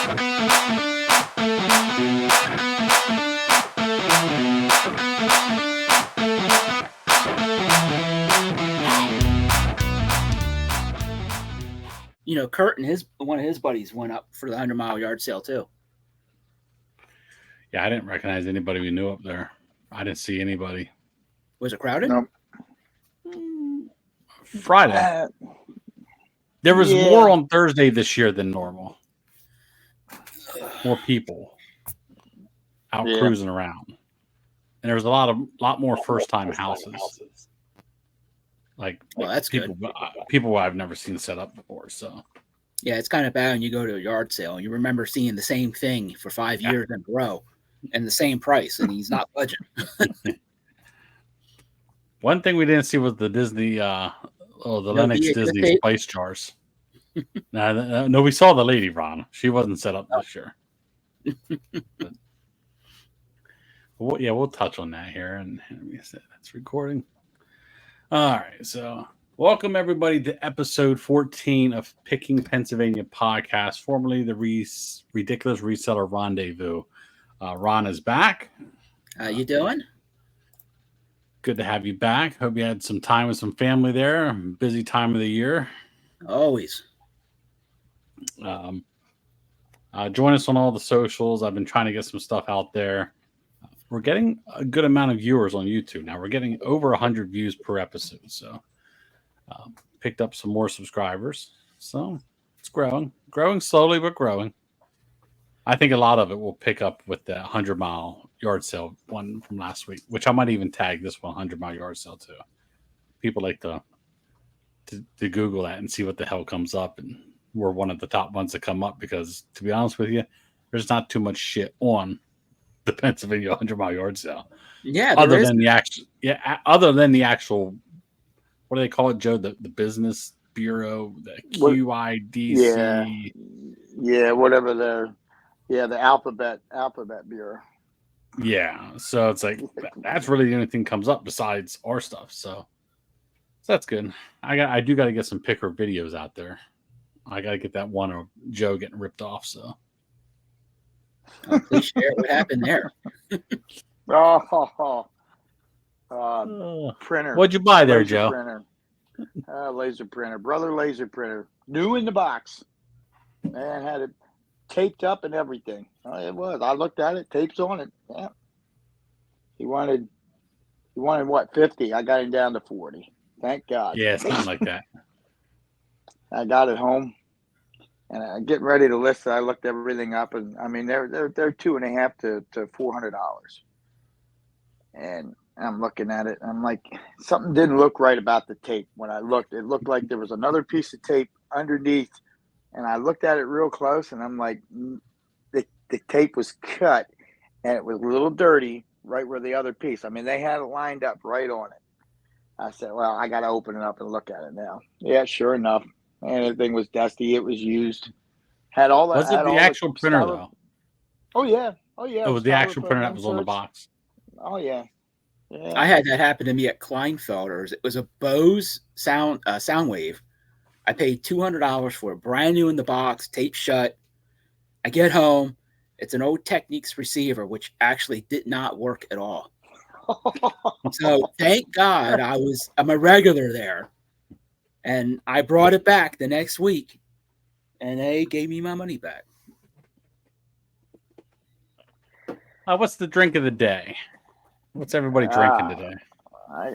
You know, Kurt and one of his buddies went up for the 100-mile yard sale too. Yeah, I didn't recognize anybody we knew up there. I didn't see anybody. Was it crowded? No. Friday. There was more on Thursday this year than normal. More people out cruising around, and there was a lot more first-time houses. Like, well, that's people, good. People I've never seen set up before. So, yeah, it's kind of bad when you go to a yard sale and you remember seeing the same thing for 5 years in a row and the same price, and he's not budging. One thing we didn't see was the Disney, Lennox Disney spice jars. No, we saw the lady, Ron. She wasn't set up this year. But, we'll touch on that here, and that's recording. All right, so welcome everybody to episode 14 of Picking Pennsylvania podcast, formerly the Ridiculous Reseller Rendezvous. Ron is back. How you doing? Good to have you back. Hope you had some time with some family there. Busy time of the year. Always. Join us on all the socials. I've been trying to get some stuff out there. We're getting a good amount of viewers on YouTube now. We're getting over 100 views per episode. So picked up some more subscribers. So it's growing slowly, but growing. I think a lot of it will pick up with the 100-mile yard sale one from last week, which I might even tag this one 100-mile yard sale too. People like to Google that and see what the hell comes up, and we're one of the top ones that come up because, to be honest with you, there's not too much shit on the Pennsylvania 100-mile yard sale. Yeah, other than the actual, what do they call it, Joe? The Business Bureau, the QIDC. Yeah, whatever the Alphabet Bureau. Yeah, so it's like that's really the only thing comes up besides our stuff. So that's good. I do got to get some picker videos out there. I got to get that one of Joe getting ripped off. So please share what happened there. Printer. What'd you buy there, laser Joe? Printer. Laser printer. Brother laser printer. New in the box. Man, had it taped up and everything. It was. I looked at it. Tapes on it. Yeah. He wanted what, 50? I got him down to 40. Thank God. Yeah, something like that. I got it home, and I'm getting ready to list it. I looked everything up, and I mean they're $250 to $400, and I'm looking at it. And I'm like, something didn't look right about the tape. When I looked, it looked like there was another piece of tape underneath, and I looked at it real close, and I'm like, the tape was cut, and it was a little dirty right where the other piece. I mean, they had it lined up right on it. I said, well, I got to open it up and look at it now. Yeah, sure enough. And the thing was dusty. It was used. Had all that. Was it the actual printer, though? Oh, yeah. It was the actual printer that was on the box. Oh, yeah. I had that happen to me at Kleinfelder's. It was a Bose Soundwave. I paid $200 for it, brand new in the box, taped shut. I get home. It's an old Technics receiver, which actually did not work at all. So thank God I'm a regular there. And I brought it back the next week, and they gave me my money back. What's the drink of the day? What's everybody drinking today?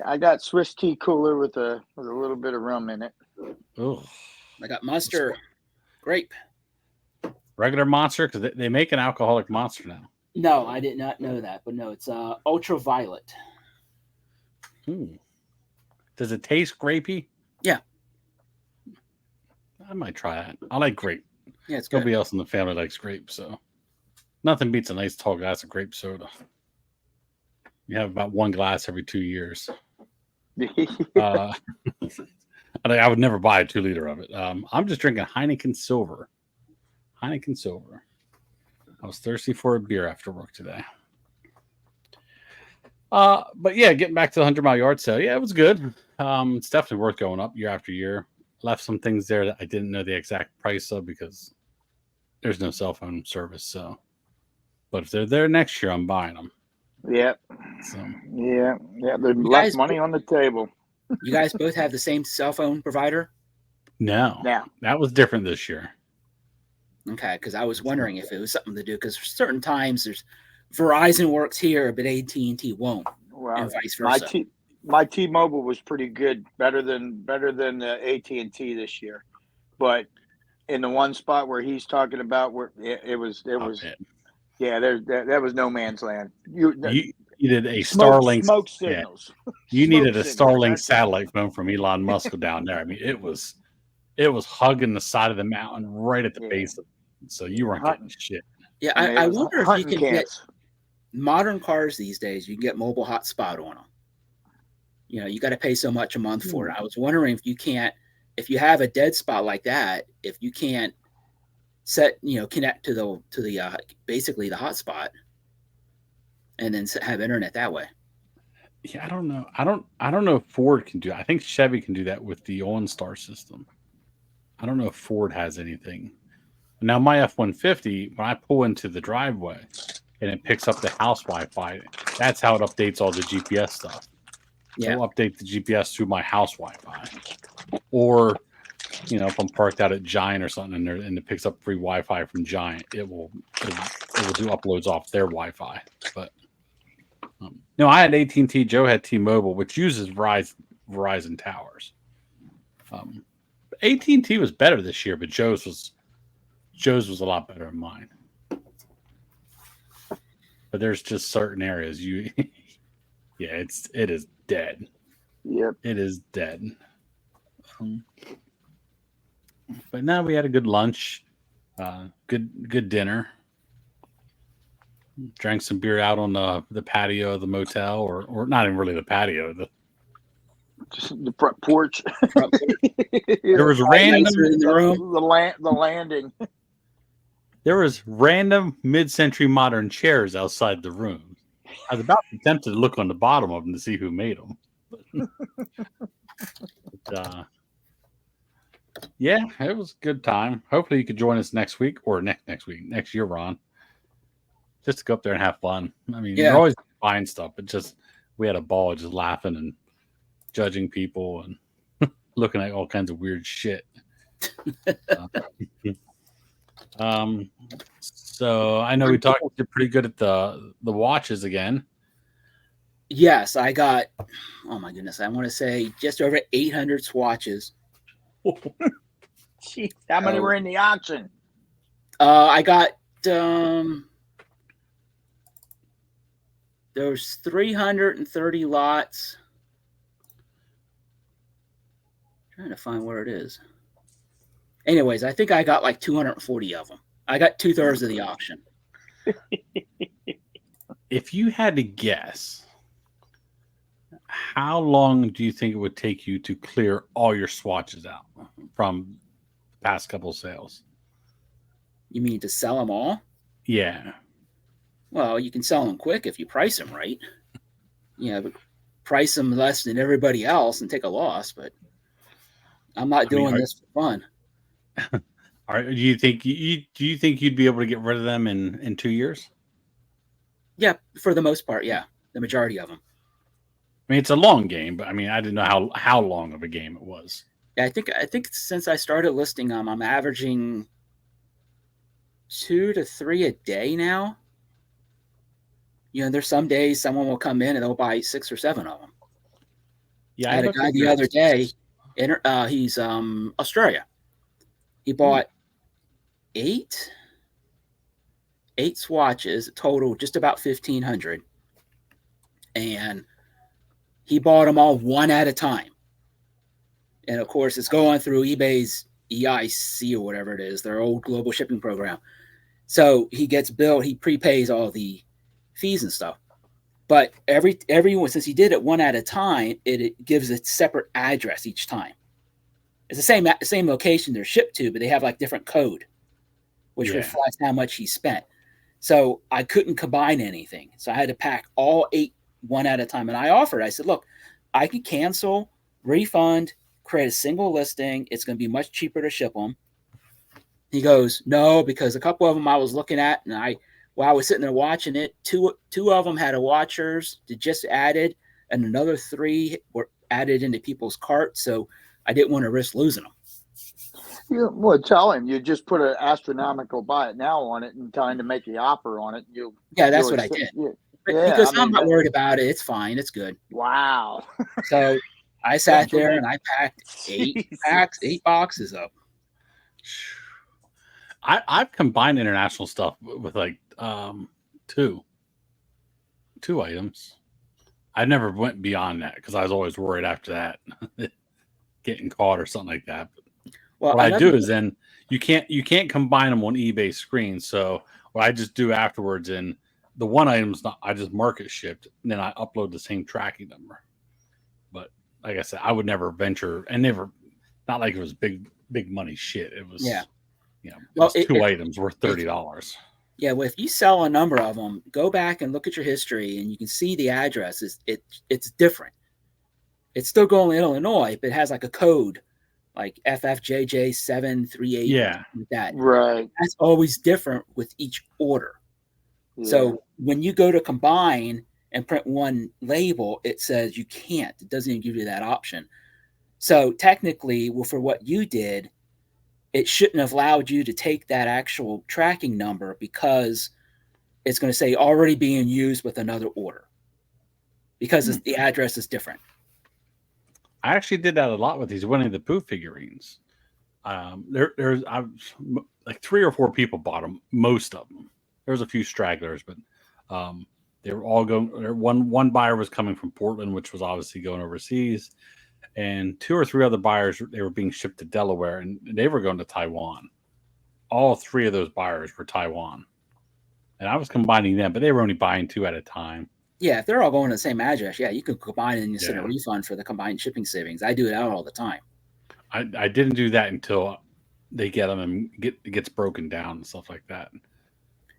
I got Swiss tea cooler with a little bit of rum in it. Oh, I got Monster Grape. Regular Monster, because they make an alcoholic Monster now. No, I did not know that, but no, it's ultraviolet. Does it taste grapey? Yeah. I might try that. I like grape. Yeah, it's good. Nobody else in the family likes grape, so nothing beats a nice tall glass of grape soda. You have about one glass every 2 years. I would never buy a 2-liter of it. I'm just drinking Heineken Silver. Heineken Silver. I was thirsty for a beer after work today. But yeah, getting back to the 100-mile yard sale. Yeah, it was good. It's definitely worth going up year after year. Left some things there that I didn't know the exact price of because there's no cell phone service. So, but if they're there next year, I'm buying them. Yeah. So Yeah. There's You less guys- money on the table. You guys both have the same cell phone provider? no, Now, that was different this year. Okay, because I was wondering if it was something to do, because certain times there's Verizon works here, but AT&T won't, well, and vice my versa. my T-Mobile was pretty good, better than AT&T this year, but in the one spot where he's talking about, where it was Man. yeah, that was no man's land. You needed a smoke Starlink. signals. You needed a Smoke signals, Starlink that's it. satellite phone from Elon Musk down there. I mean, it was hugging the side of the mountain right at the Yeah. base of it. So you weren't Hunting. getting shit. Yeah, I mean, it I was wonder if you hunting can get camps. modern cars these days. You can get mobile hotspot on them. You know, you got to pay so much a month for it. I was wondering if you can't, if you have a dead spot like that, if you can't connect to the basically the hotspot, and then have internet that way. Yeah, I don't know. I don't know if Ford can do that. I think Chevy can do that with the OnStar system. I don't know if Ford has anything. Now my F-150, when I pull into the driveway and it picks up the house Wi-Fi, that's how it updates all the GPS stuff. Yeah. It'll update the GPS through my house Wi-Fi. Or, if I'm parked out at Giant or something and it picks up free Wi-Fi from Giant, it will do uploads off their Wi-Fi. But no, I had AT&T. Joe had T-Mobile, which uses Verizon towers. AT&T was better this year, but Joe's was a lot better than mine. But there's just certain areas it is dead. Yep. It is dead. But now we had a good lunch, good dinner. Drank some beer out on the patio of the motel, or not even really the patio. Just the front porch. There was random in the room. The landing. There was random mid-century modern chairs outside the room. I was about tempted to look on the bottom of them to see who made them. But, yeah, it was a good time. Hopefully you could join us next week or next year, Ron. Just to go up there and have fun. I mean, you're always buying stuff, but just we had a ball just laughing and judging people and looking at all kinds of weird shit. So I know we talked pretty good at the watches again. Yes, I got, oh my goodness, I want to say just over 800 swatches. Jeez, how many were in the auction? I got, there's 330 lots. I'm trying to find where it is. Anyways, I think I got like 240 of them. I got 2/3 of the auction. If you had to guess, how long do you think it would take you to clear all your swatches out from the past couple of sales? You mean to sell them all? Yeah. Well, you can sell them quick if you price them right. But price them less than everybody else and take a loss. But I'm not doing this for fun. Do you think you'd be able to get rid of them in 2 years? Yeah, for the most part, yeah, the majority of them. I mean, it's a long game, but I mean, I didn't know how long of a game it was. Yeah, I think since I started listing them, I'm averaging 2 to 3 a day now. There's some days someone will come in and they'll buy 6 or 7 of them. Yeah, I had a guy the other day. He's Australia. He bought 8 swatches, total just about 1,500, and he bought them all one at a time. And of course, it's going through eBay's EIC or whatever it is, their old global shipping program. So he gets billed, he prepays all the fees and stuff. But everyone, since he did it one at a time, it gives a separate address each time. It's the same location they're shipped to, but they have like different code, which reflects how much he spent. So I couldn't combine anything. So I had to pack all 8 one at a time. And I said, look, I could cancel, refund, create a single listing. It's going to be much cheaper to ship them. He goes, no, because a couple of them I was looking at, and while I was sitting there watching it, two of them had a watchers that just added, and another 3 were added into people's carts. So I didn't want to risk losing them. Well, tell him you just put an astronomical buy it now on it and tell him to make the offer on it. Yeah, that's what I did. Yeah, because I'm not worried about it. It's fine. It's good. Wow. So I sat there and I packed 8 boxes up. I've combined international stuff with like two items. I never went beyond that because I was always worried after that getting caught or something like that. But what I do is then you can't combine them on eBay screen. So what I just do afterwards, and the one item's not, I just mark it shipped, and then I upload the same tracking number. But like I said, I would never venture, and not like it was big money shit. It was two items worth $30. Yeah, well, if you sell a number of them, go back and look at your history, and you can see the address. It's different. It's still going to Illinois, but it has like a code, like FFJJ738. Yeah, like that. Right. That's always different with each order. Yeah. So when you go to combine and print one label, it says you can't. It doesn't even give you that option. So technically, well, for what you did, it shouldn't have allowed you to take that actual tracking number because it's going to say already being used with another order because the address is different. I actually did that a lot with these Winnie the Pooh figurines. There's like 3 or 4 people bought them, most of them. There's a few stragglers, but they were all going. One buyer was coming from Portland, which was obviously going overseas, and 2 or 3 other buyers, they were being shipped to Delaware, and they were going to Taiwan. All 3 of those buyers were Taiwan, and I was combining them, but they were only buying 2 at a time. Yeah, if they're all going to the same address, you can combine and you send a refund for the combined shipping savings. I do it out all the time. I didn't do that until they get them and it gets broken down and stuff like that.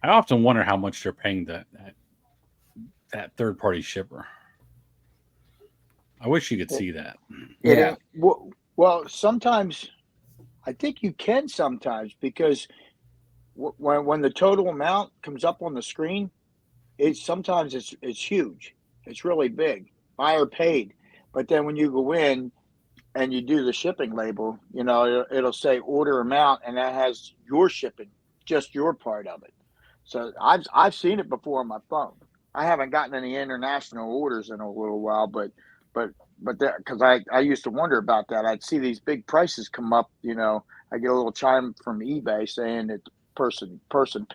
I often wonder how much they're paying that third-party shipper. I wish you could see that. Yeah. Well, sometimes I think you can sometimes because when the total amount comes up on the screen, sometimes it's huge. It's really big. Buyer paid. But then when you go in and you do the shipping label, it'll say order amount, and that has your shipping, just your part of it. So I've seen it before on my phone. I haven't gotten any international orders in a little while, but because I used to wonder about that. I'd see these big prices come up. I get a little chime from eBay saying that the person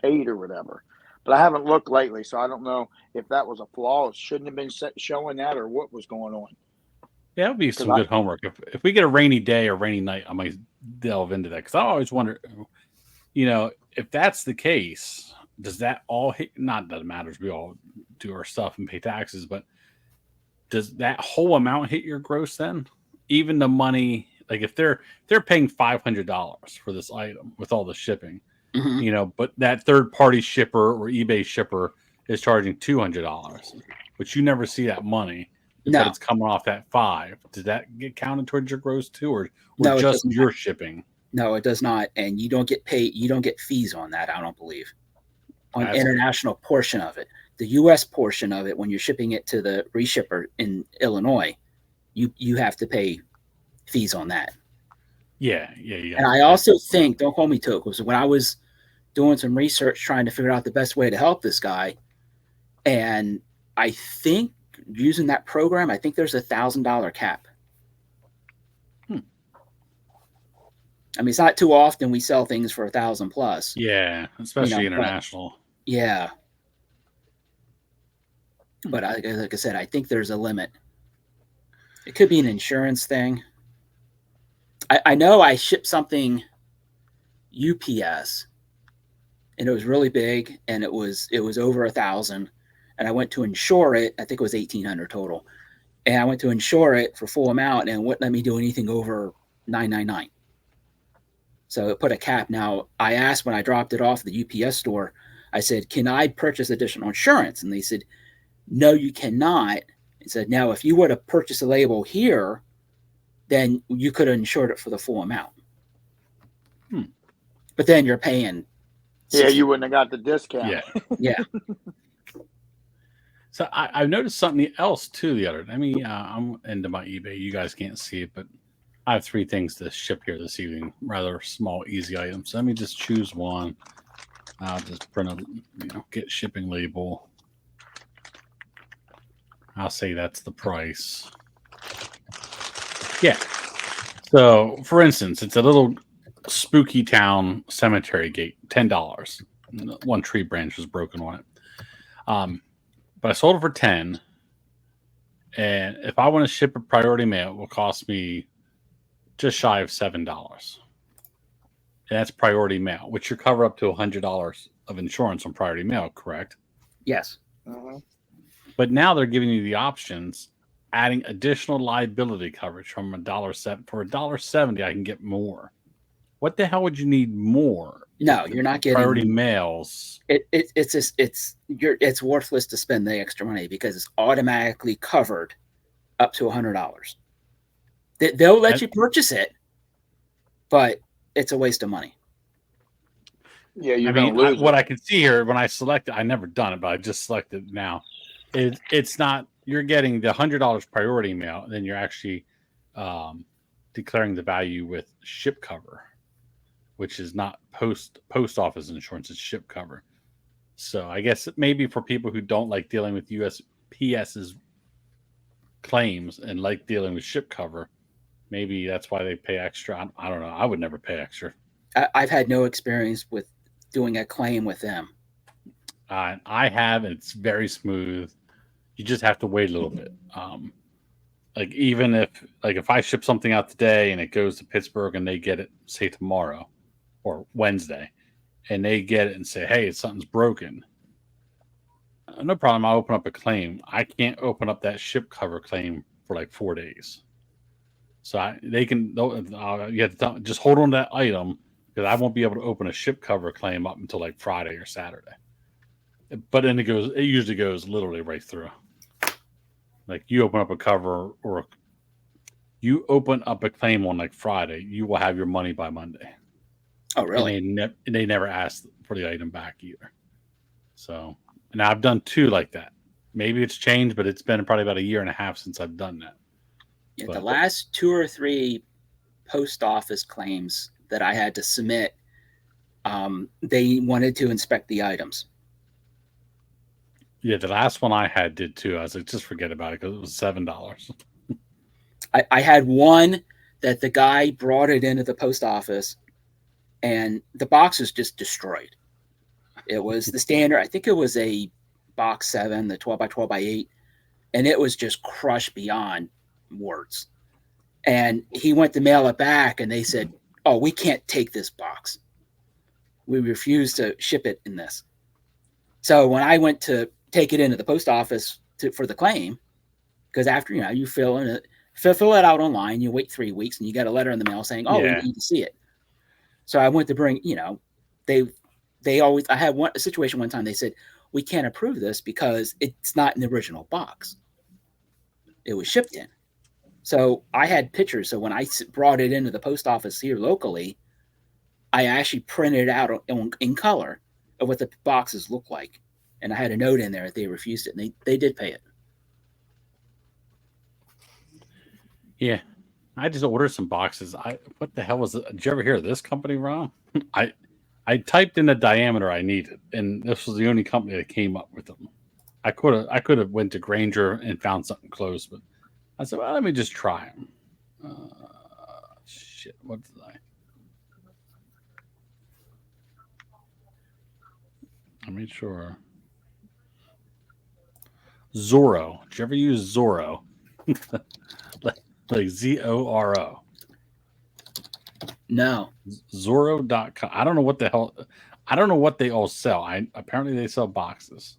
paid or whatever. But I haven't looked lately, so I don't know if that was a flaw. It shouldn't have been showing that, or what was going on. Yeah, that would be some good homework. If we get a rainy day or rainy night, I might delve into that because I always wonder, if that's the case, does that all hit? Not that it matters. We all do our stuff and pay taxes, but does that whole amount hit your gross then? Even the money, like if they're paying $500 for this item with all the shipping, but that third-party shipper or eBay shipper is charging $200, but you never see that money. But it's coming off that 5. Does that get counted towards your gross too, or no, just your shipping? No, it does not, and you don't get paid. You don't get fees on that. I don't believe on the international portion of it. The U.S. portion of it, when you're shipping it to the reshipper in Illinois, you have to pay fees on that. Yeah. And I also think, don't hold me to it, because when I was doing some research trying to figure out the best way to help this guy, and I think using that program, I think there's $1,000 cap. I mean, it's not too often we sell things for 1,000 plus. Yeah, especially international. Yeah. But like I said, I think there's a limit. It could be an insurance thing. I know I shipped something UPS, and it was really big, and it was over 1,000. And I went to insure it. I think it was 1,800 total. And I went to insure it for full amount, and it wouldn't let me do anything over $999. So it put a cap. Now, I asked when I dropped it off at the UPS store, I said, can I purchase additional insurance? And they said, no, you cannot. It said, now, if you were to purchase a label here, then you could have insured it for the full amount. But but then you're paying. Yeah, you wouldn't have got the discount. Yeah. Yeah. So I've noticed something else too the other day. I mean, I'm into my eBay. You guys can't see it, but I have 3 things to ship here this evening. Rather small, easy items. So let me just choose one. I'll just print a, get shipping label. I'll say that's the price. Yeah. So, for instance, it's a little spooky town cemetery gate, $10. One tree branch was broken on it. But I sold it for 10. And if I want to ship a priority mail, it will cost me just shy of $7. And that's priority mail, which you cover up to $100 of insurance on priority mail, correct? Yes. Mm-hmm. But now they're giving you the options, adding additional liability coverage from $1.07 for $1.70. I can get more. What the hell would you need more? No, you're not getting priority mails. It's worthless to spend the extra money because it's automatically covered up to $100. They'll let you purchase it, but it's a waste of money. Yeah, you're going to lose what I can see here when I select it, I never done it, but I just selected it now. It's not, you're getting the $100 priority mail, and then you're actually declaring the value with ship cover, which is not post office insurance, it's ship cover. So I guess maybe for people who don't like dealing with USPS's claims and like dealing with ship cover, maybe that's why they pay extra. I don't know. I would never pay extra. I've had no experience with doing a claim with them. I have, and it's very smooth. You just have to wait a little bit. Like even if I ship something out today and it goes to Pittsburgh and they get it, say tomorrow or Wednesday, and they get it and say, hey, something's broken. No problem. I'll open up a claim. I can't open up that ship cover claim for like 4 days. So you have to just hold on to that item because I won't be able to open a ship cover claim up until like Friday or Saturday. But then it usually goes literally right through. Like you open up a cover or you open up a claim on like Friday, you will have your money by Monday. Oh, really? And they never ask for the item back either. So, and I've done 2 like that. Maybe it's changed, but it's been probably about a year and a half since I've done that. Yeah, the last 2 or 3 post office claims that I had to submit, they wanted to inspect the items. Yeah, the last one I had did too. I was like, just forget about it because it was $7. I had one that the guy brought it into the post office and the box was just destroyed. It was the standard. I think it was a box 7, the 12 by 12 by 8, and it was just crushed beyond words. And he went to mail it back and they said, oh, we can't take this box. We refuse to ship it in this. So when I went to take it into the post office for the claim, because after you fill it out online, you wait 3 weeks and you get a letter in the mail saying, oh, we need to see it. So I went to bring, they always, I had a situation one time, they said, we can't approve this because it's not in the original box. It was shipped in. So I had pictures. So when I brought it into the post office here locally, I actually printed it out in color of what the boxes look like. And I had a note in there that they refused it, and they did pay it. Yeah. I just ordered some boxes. What the hell was it? Did you ever hear of this company, Ron? I typed in the diameter I needed, and this was the only company that came up with them. I could have went to Granger and found something close, but I said, well, let me just try them. Shit, what did I made sure. Zorro. Did you ever use Zorro? like Zoro. No. Zorro.com. I don't know what the hell. I don't know what they all sell. Apparently they sell boxes.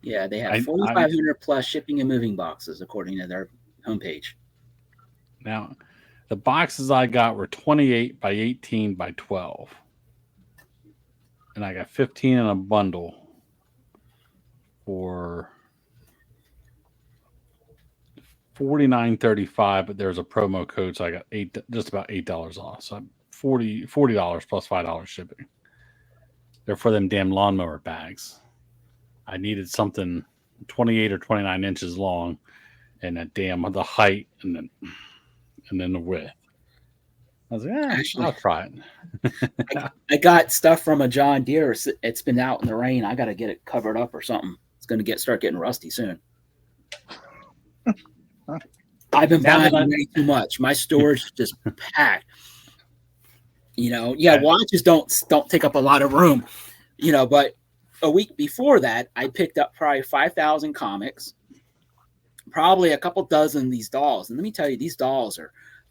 Yeah, they have 4,500 plus shipping and moving boxes according to their homepage. Now, the boxes I got were 28 by 18 by 12. And I got 15 in a bundle for $49.35, but there's a promo code, so I got just about $8 off. So $40 plus $5 shipping. They're for them damn lawnmower bags. I needed something 28 or 29 inches long, and the height, and then the width. I was like, Actually, I'll try it. I got stuff from a John Deere. It's been out in the rain. I got to get it covered up or something. It's going to start getting rusty soon. I've been buying way too much. My storage is just packed. Watches don't take up a lot of room, but a week before that, I picked up probably 5,000 comics, probably a couple dozen of these dolls. And let me tell you, these dolls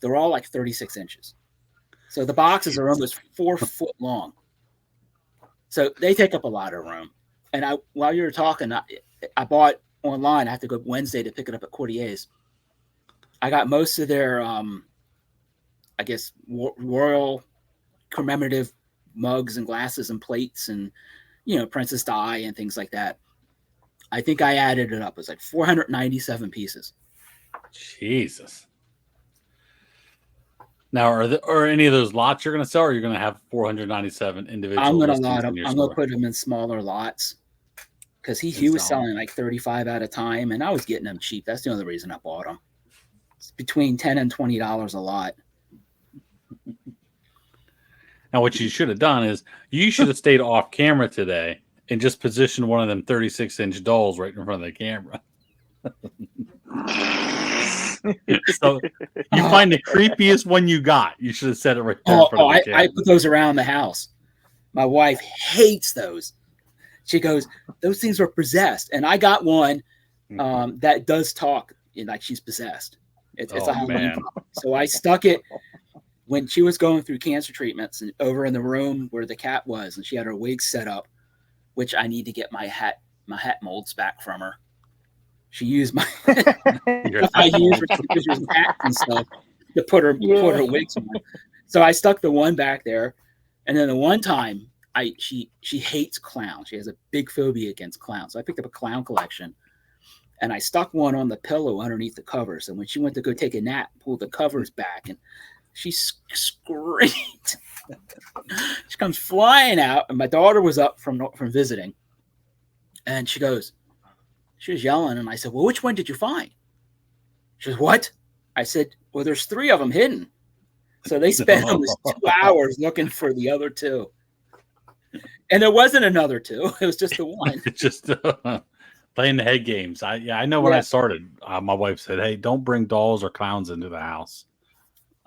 they're all like 36 inches. So the boxes are almost 4 foot long. So they take up a lot of room. And while you were talking, I bought online. I have to go Wednesday to pick it up at Cortier's. I got most of their, I guess, royal commemorative mugs and glasses and plates and, Princess Di and things like that. I think I added it up. It was like 497 pieces. Jesus. Now, are any of those lots you're going to sell, or you're going to have 497 individual? I'm going to lot them. I'm going to put them in smaller lots because he was selling like 35 at a time, and I was getting them cheap. That's the only reason I bought them. It's between $10 and $20 a lot. Now, what you should have done is you should have stayed off camera today and just positioned one of them 36-inch dolls right in front of the camera. So you find the creepiest one you got. You should have said it right there in front of the camera. I put those around the house. My wife hates those. She goes, those things are possessed. And I got one that does talk like she's possessed. It's a Halloween problem. So I stuck it when she was going through cancer treatments and over in the room where the cat was, and she had her wig set up, which I need to get my hat molds back from her. She used my I used for pictures and hats and stuff to put her wigs on. So I stuck the one back there, and then the one time she hates clowns. She has a big phobia against clowns. So I picked up a clown collection, and I stuck one on the pillow underneath the covers. And when she went to go take a nap, pulled the covers back, and she screamed. She comes flying out, and my daughter was up from visiting, and she was yelling, and I said, well, which one did you find? She goes, what? I said, well, there's 3 of them hidden. So they spent almost 2 hours looking for the other 2. And there wasn't another 2. It was just the one. Just playing the head games. I know when I started, my wife said, hey, don't bring dolls or clowns into the house.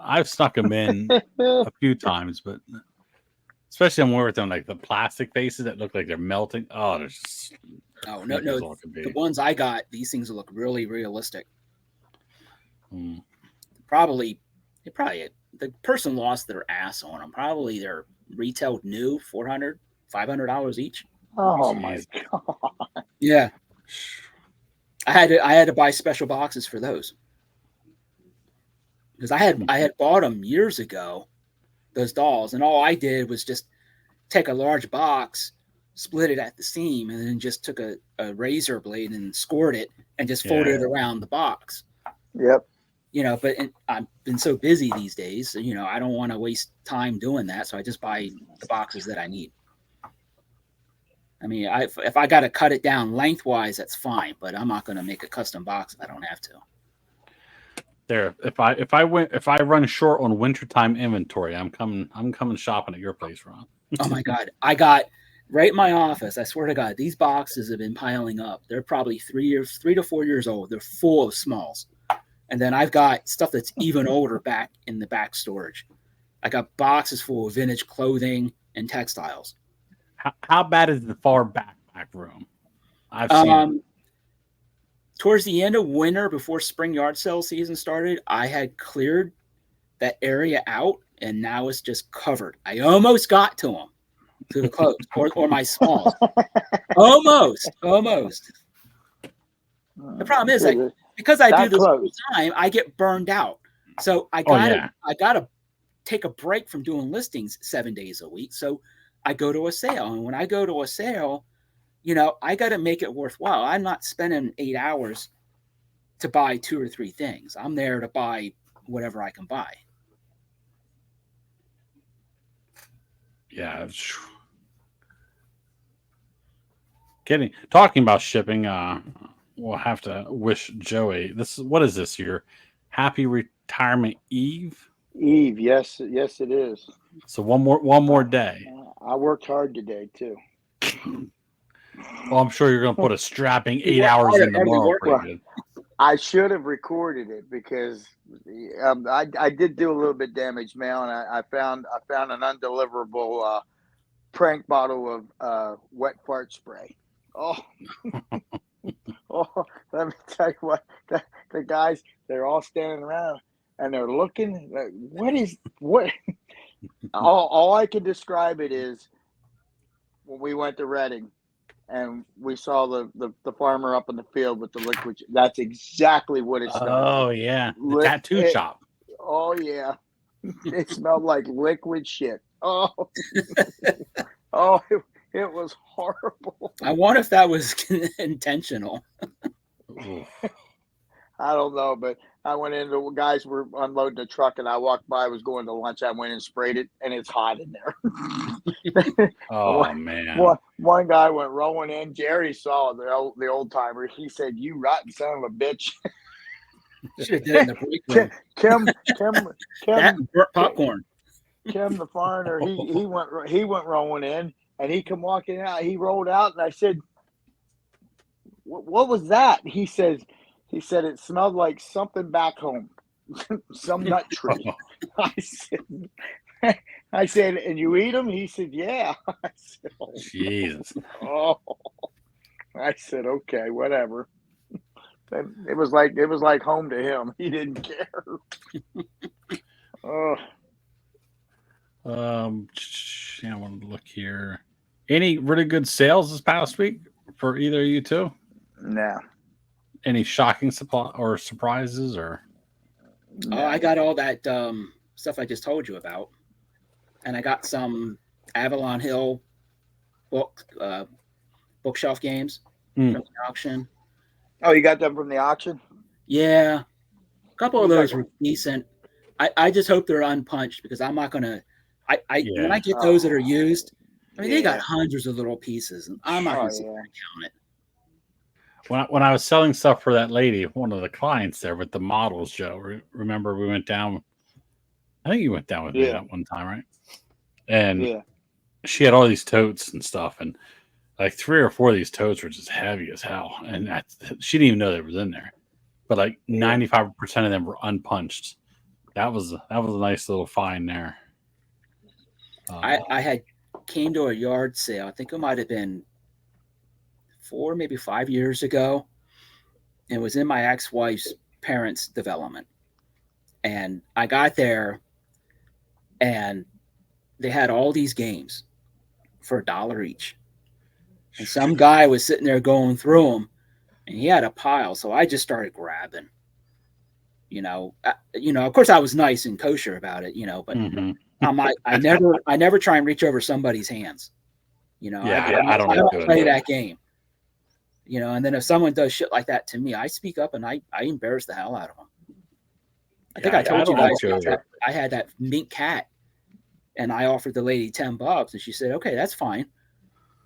I've snuck them in a few times, but especially when we're with them, like the plastic faces that look like they're melting. Oh, they're just... Oh, no. The ones I got, these things look really realistic. Probably the person lost their ass on them. Probably they're retailed new, $400, $500 each. Oh my God! Yeah, I had to buy special boxes for those because I had bought them years ago, those dolls, and all I did was just take a large box, split it at the seam, and then just took a razor blade and scored it and just folded it around the box. Yep. But I've been so busy these days, I don't want to waste time doing that. So I just buy the boxes that I need. I mean, if I got to cut it down lengthwise, that's fine, but I'm not going to make a custom box if I don't have to. There, if I run short on wintertime inventory, I'm coming shopping at your place, Ron. Oh my God. I got right in my office. I swear to God, these boxes have been piling up. They're probably 3 to 4 years old. They're full of smalls. And then I've got stuff that's even older back in the back storage. I got boxes full of vintage clothing and textiles. How bad is the far back room? I've seen towards the end of winter, before spring yard sale season started, I had cleared that area out, and now it's just covered. I almost got to them, to the clothes or my smalls. almost. The problem is because I do this all the time, I get burned out. So I gotta take a break from doing listings 7 days a week. So I go to a sale, and when I go to a sale, I got to make it worthwhile. I'm not spending 8 hours to buy 2 or 3 things. I'm there to buy whatever I can buy. Yeah. Talking about shipping, we'll have to wish Joey what is this, your happy retirement eve? Eve, yes, it is. So one more day. I worked hard today too. Well, I'm sure you're gonna put a strapping 8 worked hours hard in at hardly tomorrow working. pretty good. I should have recorded it because I did do a little bit damage mail, and I found an undeliverable prank bottle of wet fart spray. Oh, oh! Let me tell you what, the guys, they're all standing around and they're looking. Like, what? All I can describe it is when we went to Reading and we saw the farmer up in the field with the liquid. That's exactly what it smelled like. Oh yeah, the tattoo shop. Oh yeah, it smelled like liquid shit. Oh, oh, it was horrible. I wonder if that was intentional. I don't know, but I went in. The guys were unloading the truck, and I walked by. I was going to lunch. I went and sprayed it, and it's hot in there. Oh man! One guy went rolling in. Jerry saw the old timer. He said, "You rotten son of a bitch." Should have did it in the break room. Kim, that burnt popcorn. Kim, the foreigner, he went rolling in, and he come walking out. He rolled out, and I said, "What was that?" He said it smelled like something back home, some nut tree. I said, and you eat them? He said, yeah. I said, oh, Jesus. Oh, I said, okay, whatever. It was like home to him. He didn't care. Oh. I wanted to look here. Any really good sales this past week for either of you two? No. Any shocking surprises or? No. Oh, I got all that stuff I just told you about, and I got some Avalon Hill bookshelf games from the auction. Oh, you got them from the auction? Yeah, a couple of those were decent. I just hope they're unpunched because I'm not gonna. When I get those that are used, I mean they got hundreds of little pieces, and I'm not gonna sit there and count it. When I was selling stuff for that lady, one of the clients there with the models, Joe, remember we went down? I think you went down with me that one time, right? And she had all these totes and stuff, and like 3 or 4 of these totes were just heavy as hell, and she didn't even know they was in there. But like 95% of them were unpunched. That was a nice little find there. I came to a yard sale. I think it might have been 4, maybe 5 years ago. It was in my ex-wife's parents' development. And I got there and they had all these games for $1 each. And some guy was sitting there going through them and he had a pile. So I just started grabbing, of course I was nice and kosher about it, but I never try and reach over somebody's hands. I don't play that game. And then if someone does shit like that to me, I speak up and I embarrass the hell out of them. I think I told you guys I had that mink cat and I offered the lady $10 and she said, okay, that's fine.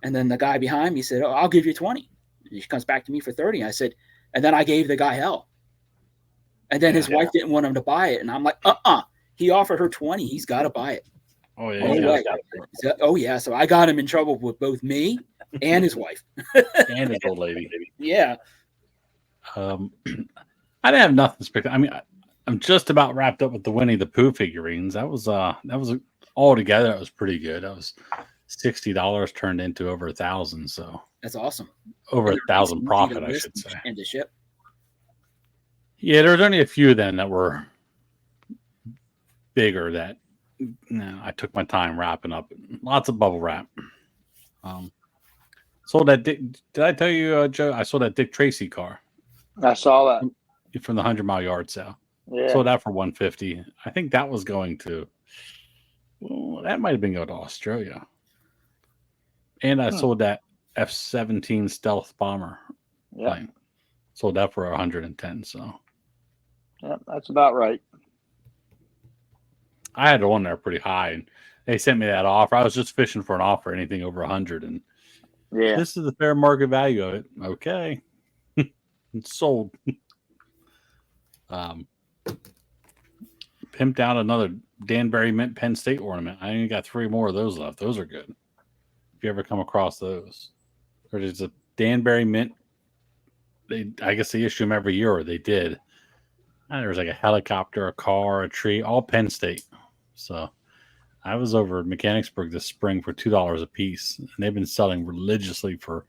And then the guy behind me said, oh, I'll give you 20. And she comes back to me for 30. I said, and then I gave the guy hell. And then his wife didn't want him to buy it. And I'm like, he offered her 20. He's got to buy it. Oh, yeah. Oh, yeah. So I got him in trouble with both me and his wife. And his old lady. Yeah. I didn't have nothing spectacular. I mean, I'm just about wrapped up with the Winnie the Pooh figurines. That was all together. That was pretty good. That was $60 turned into over 1,000. So that's awesome. Over 1,000 profit, I should say. And to ship. Yeah, there was only a few then that were bigger that I took my time wrapping up. Lots of bubble wrap. Sold that. Did I tell you, Joe? I sold that Dick Tracy car. I saw that from the 100-mile yard sale. Yeah. Sold that for $150. I think that was going to. Well, that might have been going to Australia. And I sold that F-17 stealth bomber plane. Sold that for $110. So. Yeah, that's about right. I had it on there pretty high, and They sent me that offer. I was just fishing for an offer, anything over 100, and Yeah. this is the fair market value of it. Okay, it's sold. Pimped out another Danbury Mint Penn State ornament. I only got 3 more of those left. Those are good. If you ever come across those, there's a Danbury Mint. I guess they issue them every year, or they did. And there was like a helicopter, a car, a tree, all Penn State. So I was over at Mechanicsburg this spring for $2 a piece, and they've been selling religiously for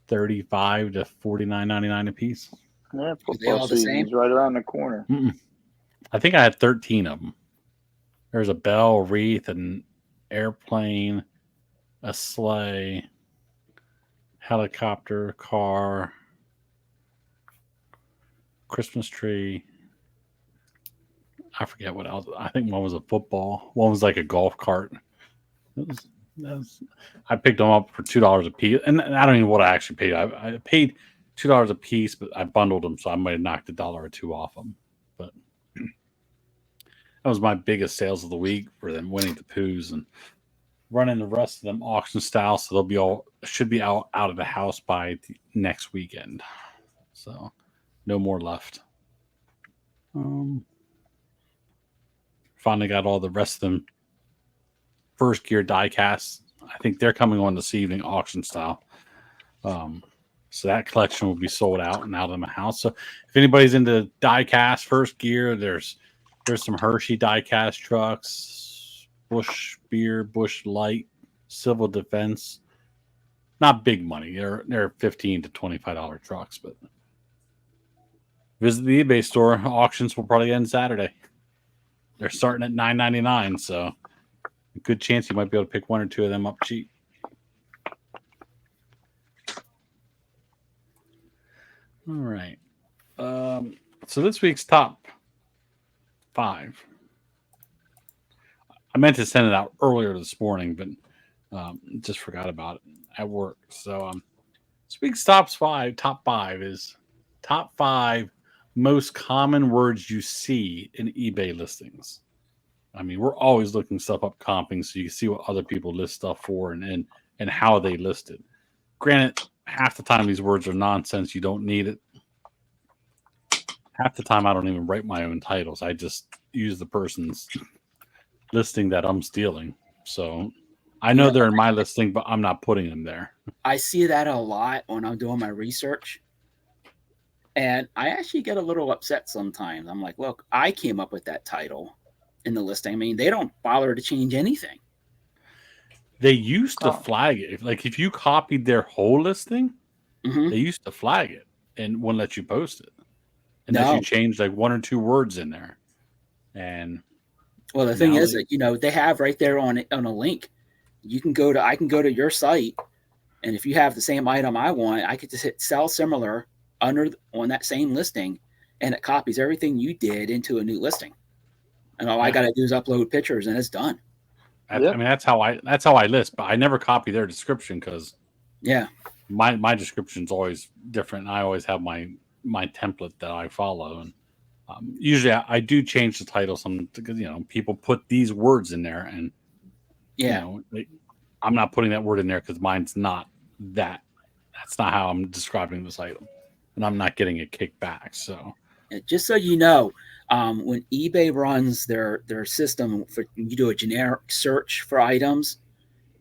$35 to $49.99 a piece. Yeah, Are they football all the same? season's right around the corner. I think I had 13 of them. There's a bell, a wreath, an airplane, a sleigh, helicopter, car, Christmas tree. I forget what else. I think one was a football. One was like a golf cart. I picked them up for $2 a piece, and I don't even know what I actually paid. I paid $2 a piece, but I bundled them, so I might have knocked $1 or $2 off them. But that was my biggest sales of the week for them winning the poos and running the rest of them auction style. So they'll should be out of the house by the next weekend. So no more left. Finally got all the rest of them first gear die casts. I think they're coming on this evening, auction style. So that collection will be sold out and out of my house. So if anybody's into die cast first gear, there's some Hershey die cast trucks, Bush Beer, Bush Light, Civil Defense. Not big money. They're $15 to $25 trucks, but visit the eBay store. Auctions will probably end Saturday. They're starting at $9.99, so a good chance you might be able to pick 1 or 2 of them up cheap. All right. So this week's top 5. I meant to send it out earlier this morning, but just forgot about it at work. So this week's top 5 is top 5 most common words you see in eBay listings. I mean, we're always looking stuff up comping so you can see what other people list stuff for and how they list it. Granted, half the time these words are nonsense. You don't need it. Half the time I don't even write my own titles. I just use the person's listing that I'm stealing. So I know they're in my listing, but I'm not putting them there. I see that a lot when I'm doing my research. And I actually get a little upset sometimes. I'm like, look, I came up with that title in the listing. I mean, they don't bother to change anything. They used to flag it. If you copied their whole listing, they used to flag it and wouldn't let you post it unless you changed like 1 or 2 words in there. And well, the thing is that they have right there on a link. I can go to your site, and if you have the same item I want, I could just hit sell similar on that same listing, and it copies everything you did into a new listing. And all I got to do is upload pictures, and it's done. I mean, that's how I list, but I never copy their description because my description's always different. And I always have my template that I follow, and usually I do change the title some because people put these words in there, and I'm not putting that word in there because mine's not that. That's not how I'm describing this item, and I'm not getting a kickback. So just so you know, when eBay runs their system for you do a generic search for items,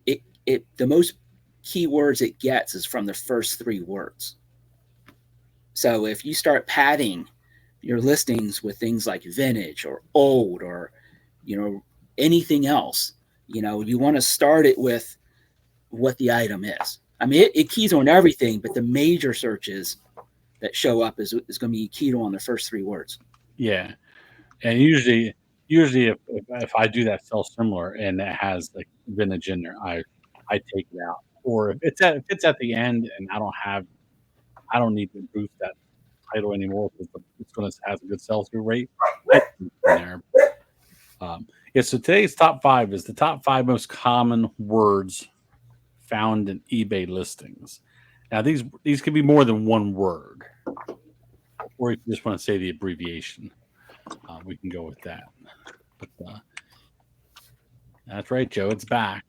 the most keywords it gets is from the first 3 words. So if you start padding your listings with things like vintage or old or anything else, you want to start it with what the item is. I mean, it keys on everything, but the major searches that show up is going to be keyed on the first 3 words. Yeah, and usually if I do that sell similar and it has like vintage in there, I take it out. Or if it's at the end and I don't need to boost that title anymore because it's going to have a good sell through rate. There. So today's top 5 is the top 5 most common words found in eBay listings. Now these could be more than one word, or if you just want to say the abbreviation, we can go with that. But That's right, Joe. It's back.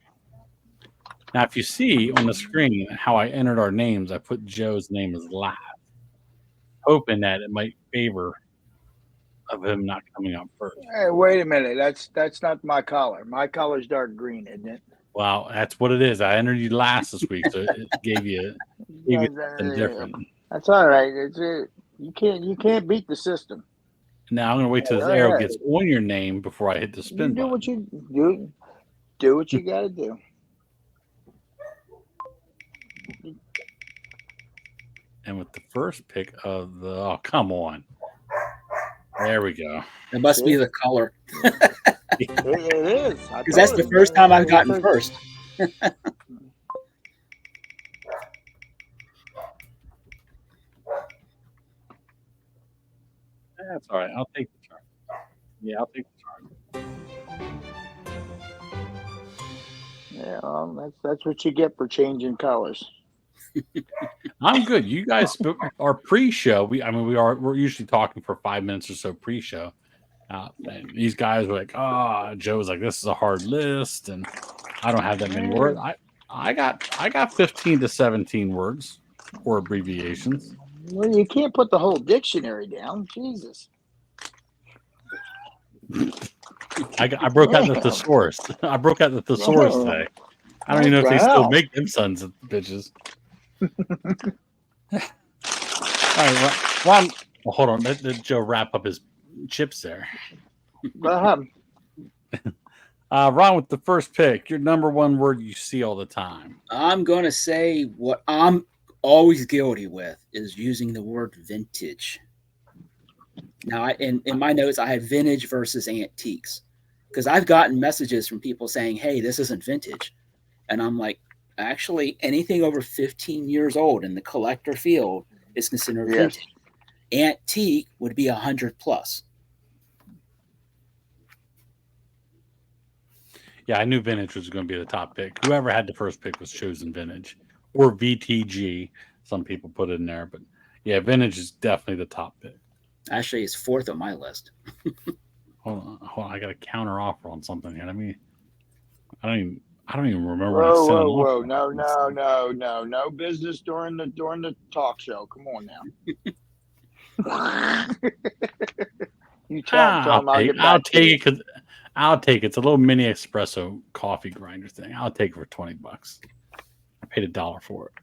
Now, if you see on the screen how I entered our names, I put Joe's name as last, hoping that it might favor of him not coming up first. Hey, wait a minute. That's not my collar. My collar's dark green, isn't it? Well, that's what it is. I entered you last this week, so it gave you something different. That's all right. You can't beat the system. Now I'm going to wait till this arrow gets on your name before I hit the spin You do button. what you do. Do what you got to do. And with the first pick of the, oh, come on. There we go. It must be the color. It is. Because that's the first time I've gotten first. That's all right. I'll take the turn. Yeah, I'll take the turn. Yeah, well, that's what you get for changing colors. I'm good. You guys our pre-show. We're usually talking for 5 minutes or so pre-show. And these guys were like, Joe's like, this is a hard list, and I don't have that many words. I got 15 to 17 words or abbreviations. Well, you can't put the whole dictionary down. Jesus. I broke out the thesaurus. I broke out the thesaurus today. I don't even know if they still make them sons of bitches. All right, Ron. Well, hold on. Let Joe wrap up his chips there. Go ahead. Ron, with the first pick, your number one word you see all the time. I'm going to say what I'm always guilty with is using the word vintage. Now, in my notes, I had vintage versus antiques because I've gotten messages from people saying, hey, this isn't vintage. And I'm like, actually, anything over 15 years old in the collector field is considered vintage. Antique would be 100 plus. Yeah, I knew vintage was going to be the top pick. Whoever had the first pick was chosen vintage or VTG. Some people put it in there, but yeah, vintage is definitely the top pick. Actually, it's fourth on my list. Hold on. I got a counter offer on something here. I don't even remember. Whoa! No business during the talk show. Come on now. You tell them I'll take it because I'll take it. It's a little mini espresso coffee grinder thing. I'll take it for $20. I paid $1 for it.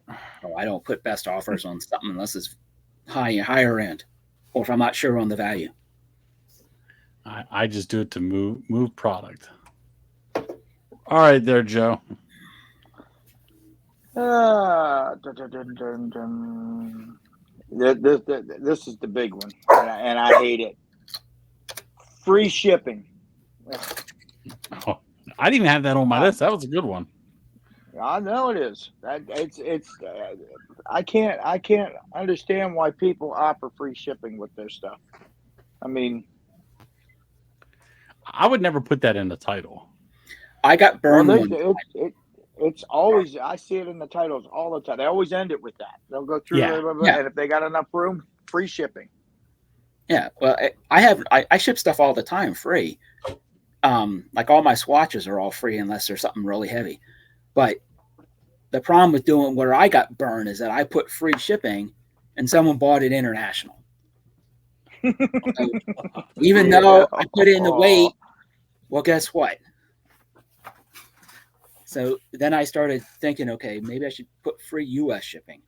Oh, I don't put best offers on something unless it's higher end, or if I'm not sure on the value. I just do it to move product. All right, there, Joe. This is the big one, and I hate it. Free shipping. Oh, I didn't even have that on my list. That was a good one. I know it is. I can't understand why people offer free shipping with their stuff. I mean, I would never put that in the title. I got burned. It's always, I see it in the titles all the time. They always end it with that. They'll go through, and if they got enough room, free shipping. Yeah, well, I ship stuff all the time free. Like all my swatches are all free unless there's something really heavy. But the problem with doing where I got burned is that I put free shipping and someone bought it international. So even though I put in the weight, well, guess what? So then I started thinking, okay, maybe I should put free U.S. shipping.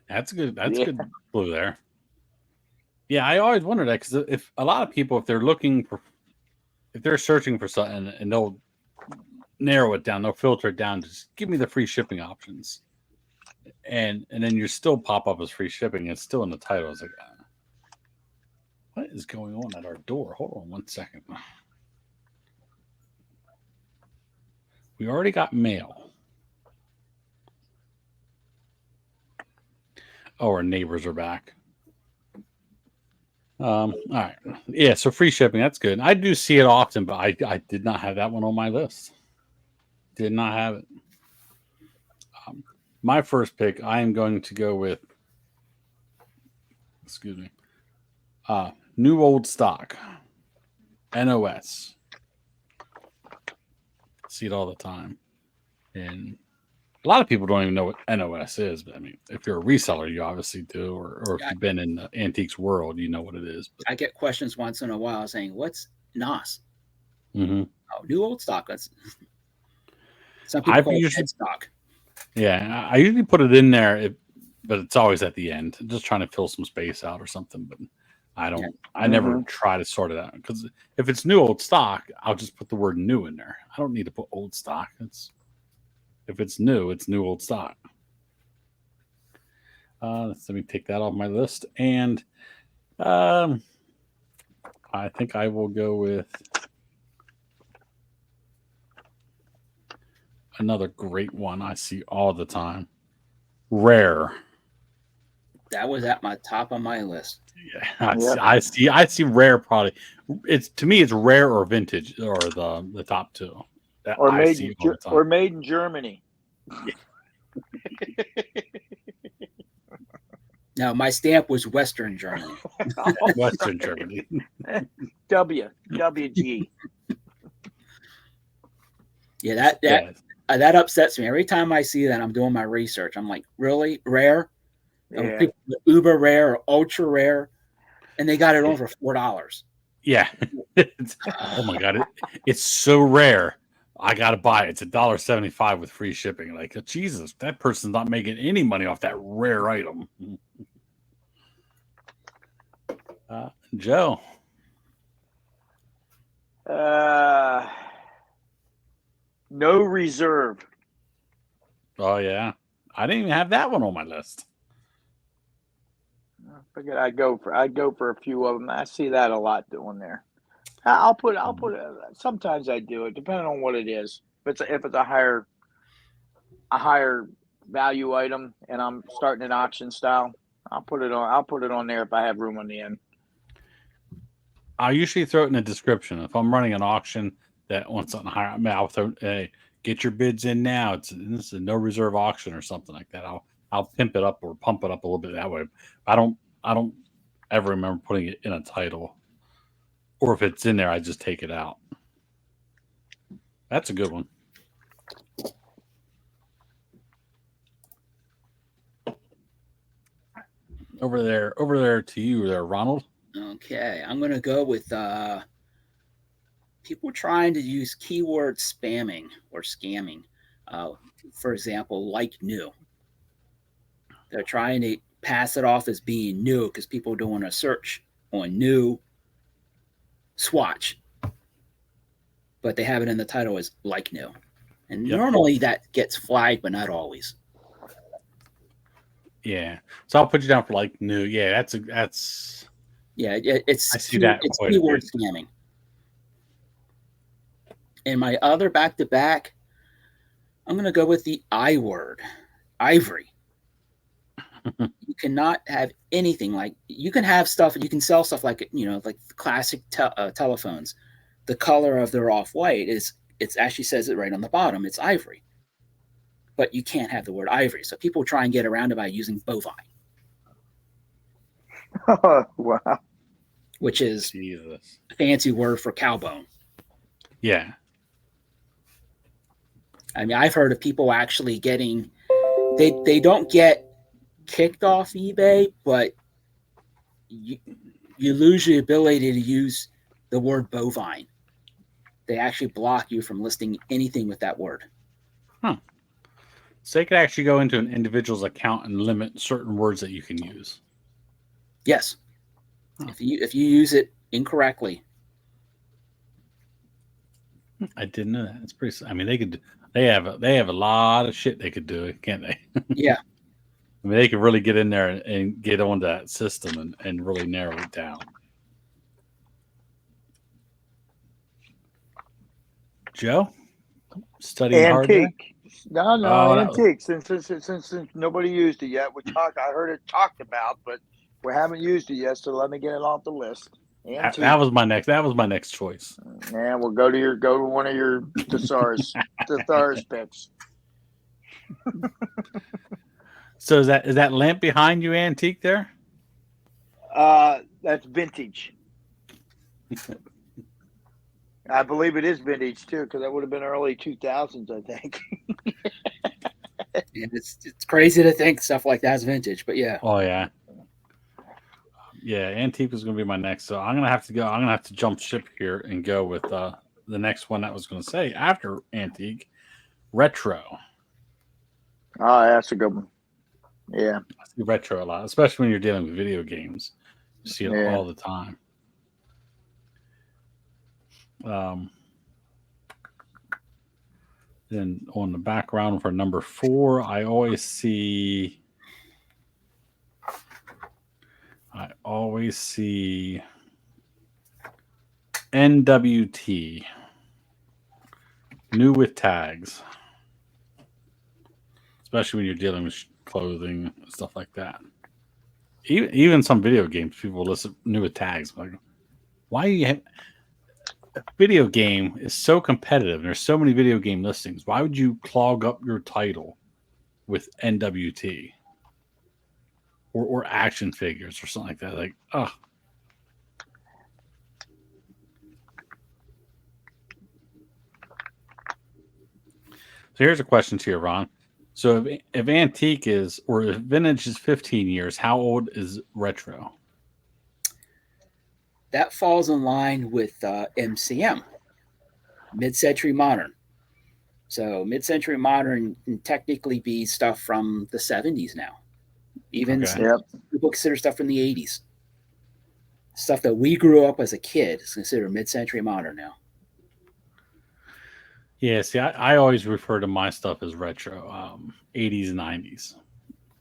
That's good. That's good clue there. Yeah, I always wondered that because if a lot of people, if they're searching for something and they'll narrow it down, they'll filter it down, just give me the free shipping options, and then you still pop up as free shipping. It's still in the title. It's like, what is going on at our door? Hold on 1 second. We already got mail. Oh, our neighbors are back. All right. Yeah, so free shipping, that's good. I do see it often, but I did not have that one on my list. Did not have it. My first pick, I am going to go with, new old stock, NOS. see it all the time. And a lot of people don't even know what NOS is. But I mean, if you're a reseller, you obviously do, or if you've been in the antiques world, you know what it is. But I get questions once in a while saying, "What's NOS?" mm-hmm. Oh, new old stock. That's some people call it dead stock. Yeah, I usually put it in there, but it's always at the end. I'm just trying to fill some space out or something. But I don't. Yeah. I never try to sort it out, because if it's new old stock, I'll just put the word new in there. I don't need to put old stock. If it's new old stock. Let me take that off my list, and I think I will go with another great one I see all the time. Rare. That was at my top of my list. Yeah, I see rare product. To me, it's rare or vintage, or the top two. That or I see all the time. Or made in Germany. Yeah. No, my stamp was Western Germany. Western Germany. WG. Yeah, that upsets me. Every time I see that, I'm doing my research. I'm like, really? Rare? Yeah. People, uber rare or ultra rare, and they got it on for $4. Yeah. Oh my God. It's so rare. I gotta buy it. It's $1.75 with free shipping. Like, Jesus, that person's not making any money off that rare item. Joe. No reserve. Oh yeah, I didn't even have that one on my list. I figured I'd go for a few of them. I see that a lot doing there. I'll put. Sometimes I do it, depending on what it is. If it's a higher value item, and I'm starting an auction style, I'll put it on there if I have room on the end. I usually throw it in the description. If I'm running an auction that wants something higher, I'll throw, hey, get your bids in now. This is a no reserve auction or something like that. I'll pimp it up or pump it up a little bit that way. I don't ever remember putting it in a title, or if it's in there, I just take it out. That's a good one. Over there to you there, Ronald. Okay, I'm going to go with people trying to use keyword spamming or scamming. For example, like new. They're trying to pass it off as being new because people are doing a search on new swatch, but they have it in the title as like new. And normally that gets flagged, but not always. Yeah, so I'll put you down for like new. Yeah, that's. Yeah, it's I see that. It's keyword scamming. And my other back-to-back, I'm going to go with the I word, ivory. You cannot have anything like, you can have stuff, you can sell stuff like, like classic telephones. The color of their off-white it actually says it right on the bottom. It's ivory. But you can't have the word ivory. So people try and get around it by using bovine. Oh, wow. Which is a fancy word for cow bone. Yeah. I mean, I've heard of people actually getting, they don't get kicked off eBay, but you lose your ability to use the word bovine. They actually block you from listing anything with that word. Huh. So they could actually go into an individual's account and limit certain words that you can use. Yes. Huh. If you use it incorrectly. I didn't know that. It's pretty. I mean, they have a lot of shit they could do, can't they? Yeah. I mean, they could really get in there and get on that system and really narrow it down. Joe, studying hard there? No, antique. Since nobody used it yet, I heard it talked about, but we haven't used it yet. So let me get it off the list. Antique. That was my next choice. Yeah, we'll go to one of your thesaurus picks. So is that lamp behind you antique there? That's vintage. I believe it is vintage too, because that would have been early 2000s, I think. And it's crazy to think stuff like that's vintage, but yeah. Oh yeah. Yeah, antique is going to be my next. So I'm going to have to go. I'm going to have to jump ship here and go with the next one that was going to say after antique, retro. Oh, that's a good one. Yeah. I see retro a lot, especially when you're dealing with video games. You see it all the time. Then on the background for number 4, I always see NWT, new with tags, especially when you're dealing with clothing and stuff like that. Even some video games, people list new with tags. Like, why you have a video game is so competitive and there's so many video game listings. Why would you clog up your title with NWT or action figures or something like that? Like, oh. So here's a question to you, Ron. So if antique is, or if vintage is 15 years, how old is retro? That falls in line with MCM, mid-century modern. So mid-century modern can technically be stuff from the 70s now. Even people consider stuff from the 80s. Stuff that we grew up as a kid is considered mid-century modern now. Yeah, see, I always refer to my stuff as retro, 80s, 90s.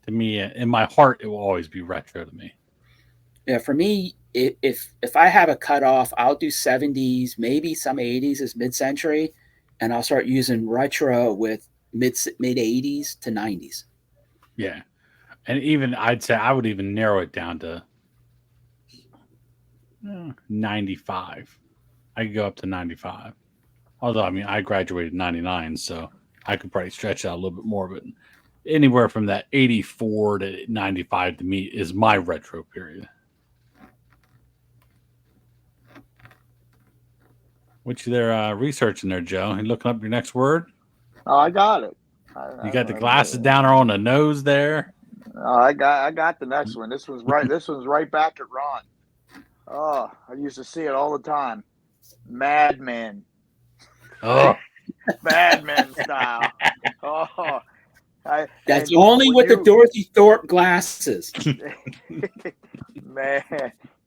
To me, in my heart, it will always be retro to me. Yeah, for me, if I have a cutoff, I'll do 70s, maybe some 80s as mid-century, and I'll start using retro with mid 80s to 90s. Yeah, and even I'd say I would even narrow it down to 95. I could go up to 95. Although, I mean, I graduated in 99, so I could probably stretch out a little bit more, but anywhere from that 84 to 95 to me is my retro period. What you there researching there, Joe? You looking up your next word? Oh, I got it. You got the glasses down on the nose there. Oh, I got the next one. This one's right. This one's right back at Ron. Oh, I used to see it all the time. Mad Men. Oh, Mad Men style. Oh, that's only with the Dorothy Thorpe glasses. Man,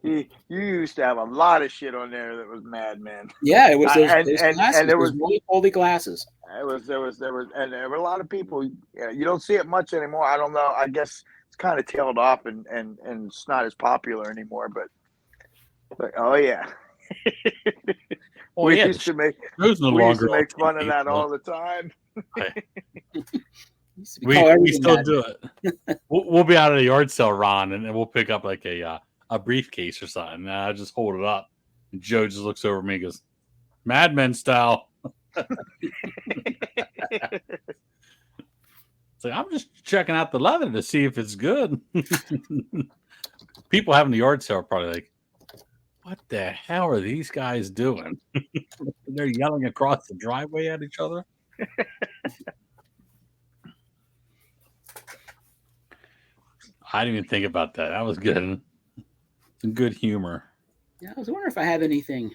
you used to have a lot of shit on there that was Mad Men. Yeah, it was those glasses. And it was really holy glasses. There were a lot of people. You don't see it much anymore. I don't know. I guess it's kind of tailed off and it's not as popular anymore. But oh yeah. We used to make fun of that all the time. we still do it. We'll be out of the yard sale, Ron, and then we'll pick up like a briefcase or something. And I just hold it up, and Joe just looks over at me and goes, "Mad Men style." It's like, I'm just checking out the leather to see if it's good. People having the yard sale are probably like, what the hell are these guys doing? They're yelling across the driveway at each other. I didn't even think about that. That was good. Some good humor. Yeah, I was wondering if I have anything.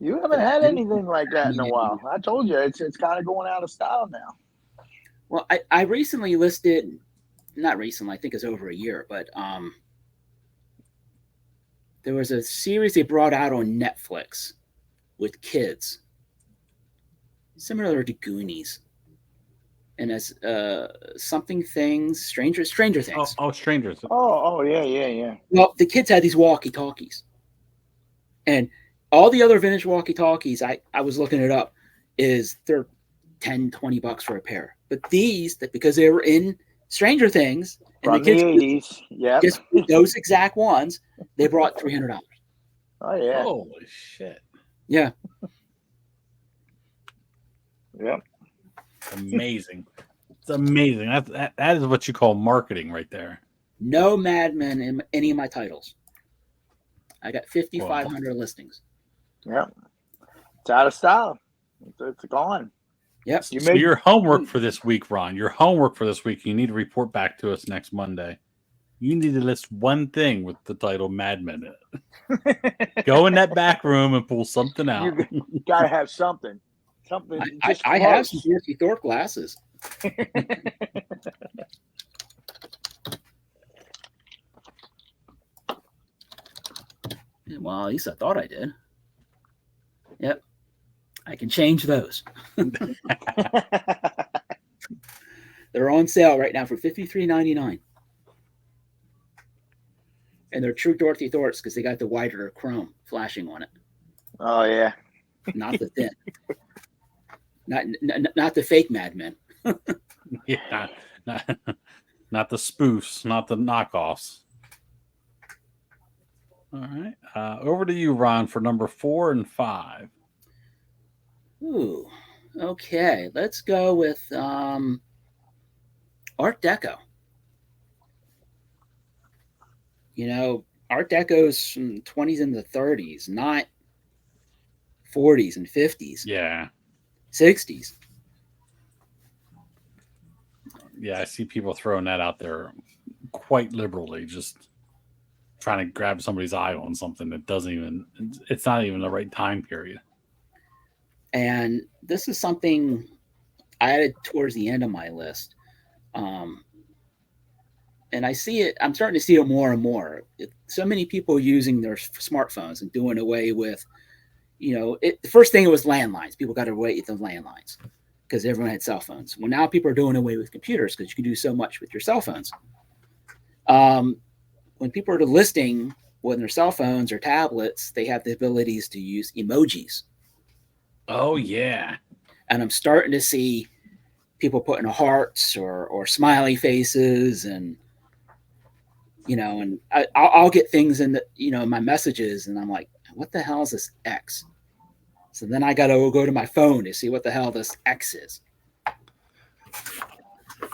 You haven't had anything like that in a while. I told you it's kind of going out of style now. Well, I recently listed, not recently, I think it's over a year, but there was a series they brought out on Netflix with kids, similar to Goonies, and as something things, Stranger Things. Oh, Strangers. Oh, yeah. Well, the kids had these walkie-talkies, and all the other vintage walkie-talkies, I was looking it up, they're $10-$20 for a pair. But these, because they were in Stranger Things, and from the 80s, just those exact ones, they brought $300. Oh yeah! Holy shit! Yeah. Yep. Amazing. It's amazing. That is what you call marketing right there. No Mad Men in any of my titles. I got 5,500 listings. Yeah, it's out of style. It's gone. Yep. You So made your homework for this week, Ron, your homework for this week, you need to report back to us next Monday. You need to list one thing with the title Mad Men in it. Go in that back room and pull something out. You gotta have something just I have some close. Dorothy Thorpe glasses. Well, at least I thought I did. Yep. I can change those. They're on sale right now for $53.99. And they're true Dorothy Thorpes because they got the wider chrome flashing on it. Oh yeah. Not the thin. Not the fake Mad Men. Yeah, not the spoofs, not the knockoffs. All right. Over to you, Ron, for number 4 and 5. Ooh. Okay. Let's go with Art Deco. You know, Art Deco's from the 20s and the 30s, not 40s and 50s. Yeah. 60s. Yeah, I see people throwing that out there quite liberally, just trying to grab somebody's eye on something that doesn't even, it's not even the right time period. And this is something I added towards the end of my list. And I see it, I'm starting to see it more and more. So many people using their smartphones and doing away with, the first thing it was landlines. People got away with the landlines because everyone had cell phones. Well, now people are doing away with computers because you can do so much with your cell phones. When people are listing with their cell phones or tablets, they have the abilities to use emojis. Oh, yeah. And I'm starting to see people putting hearts or smiley faces and, and I'll get things in my messages and I'm like, what the hell is this X? So then I got to go to my phone to see what the hell this X is.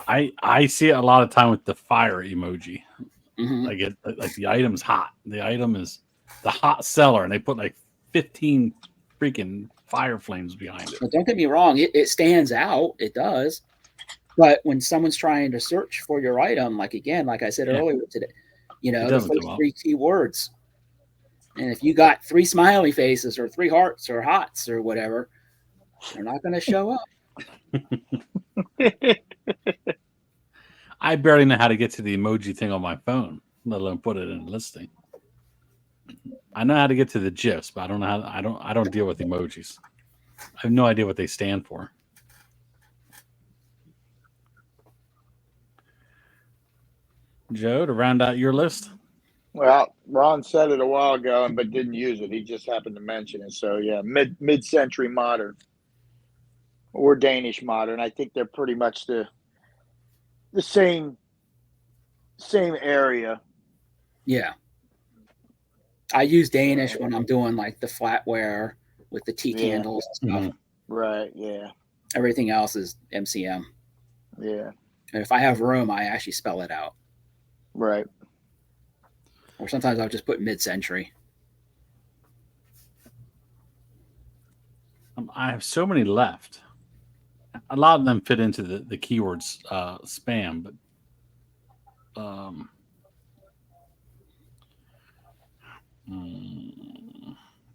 I see it a lot of time with the fire emoji. Mm-hmm. Like the item's hot. The item is the hot seller, and they put like 15 freaking fire flames behind it. But don't get me wrong, it stands out. It does. But when someone's trying to search for your item, like I said earlier today, the first 3 keywords. And if you got 3 smiley faces or 3 hearts or hots or whatever, they're not going to show up. I barely know how to get to the emoji thing on my phone, let alone put it in a listing. I know how to get to the GIFs, but I don't know how. I don't deal with emojis. I have no idea what they stand for. Joe, to round out your list. Well, Ron said it a while ago, but didn't use it. He just happened to mention it. So yeah, mid-century modern or Danish modern. I think they're pretty much the same area. Yeah. I use Danish when I'm doing like the flatware with the T candles and stuff. Mm-hmm. Right. Yeah. Everything else is MCM. Yeah. And if I have room, I actually spell it out. Right. Or sometimes I'll just put mid-century. I have so many left. A lot of them fit into the keywords spam, but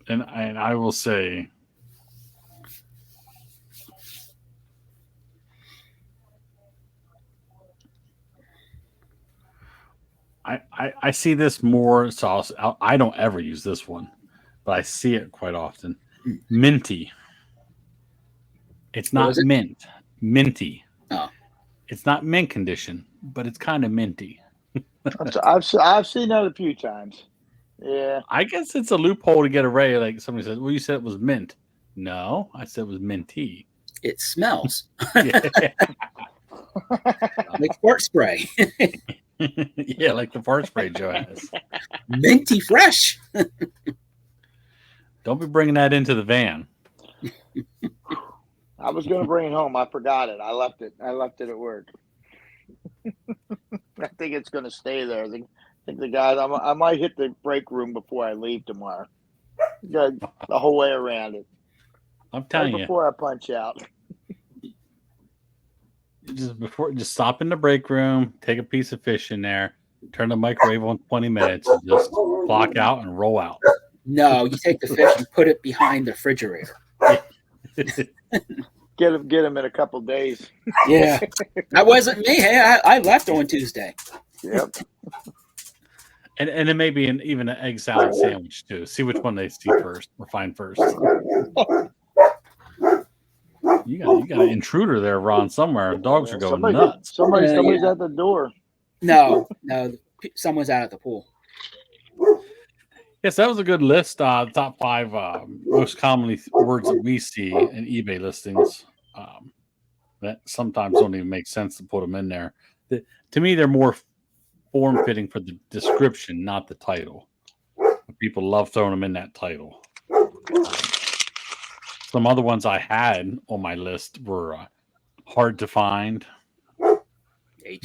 and I will say, I see this more. So I don't ever use this one, but I see it quite often. Minty. It's not mint. Minty. Oh. It's not mint condition, but it's kind of minty. I've seen that a few times. Yeah. I guess it's a loophole to get away. Like somebody says, well, you said it was mint. No, I said it was minty. It smells. Like fart spray. Yeah, like the fart spray Joe has. Minty fresh. Don't be bringing that into the van. I was going to bring it home. I forgot it. I left it at work. I think it's going to stay there. I think the guys. I might hit the break room before I leave tomorrow. Good. The whole way around it. I'm telling Right you, before I punch out. just stop in the break room, take a piece of fish in there, turn the microwave on 20 minutes, and just clock out and roll out. No, you take the fish and put it behind the refrigerator. Get him in a couple days. Yeah, that wasn't me. Hey, I left on Tuesday. Yep. And it may be even an egg salad sandwich too. See which one they see first or find first. You got an intruder there, Ron, somewhere. Dogs are going nuts. Somebody's Yeah. at the door. No, someone's out at the pool. Yes, that was a good list. Top 5 most commonly words that we see in eBay listings that sometimes don't even make sense to put them in there. To me, they're more form fitting for the description, not the title. People love throwing them in that title. Some other ones I had on my list were hard to find,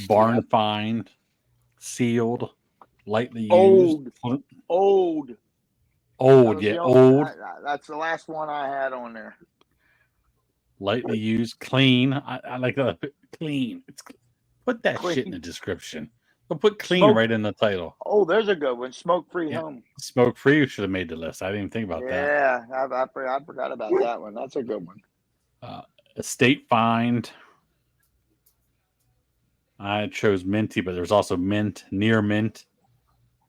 barn find, sealed, lightly used, old. Yeah, old. That's the last one I had on there. Lightly used, clean. I like that. Clean. Put that shit in the description. But put clean right in the title. Oh, there's a good one. Smoke-free home. Smoke-free should have made the list. I didn't even think about that. Yeah, I forgot about that one. That's a good one. Estate find. I chose minty, but there's also mint, near mint,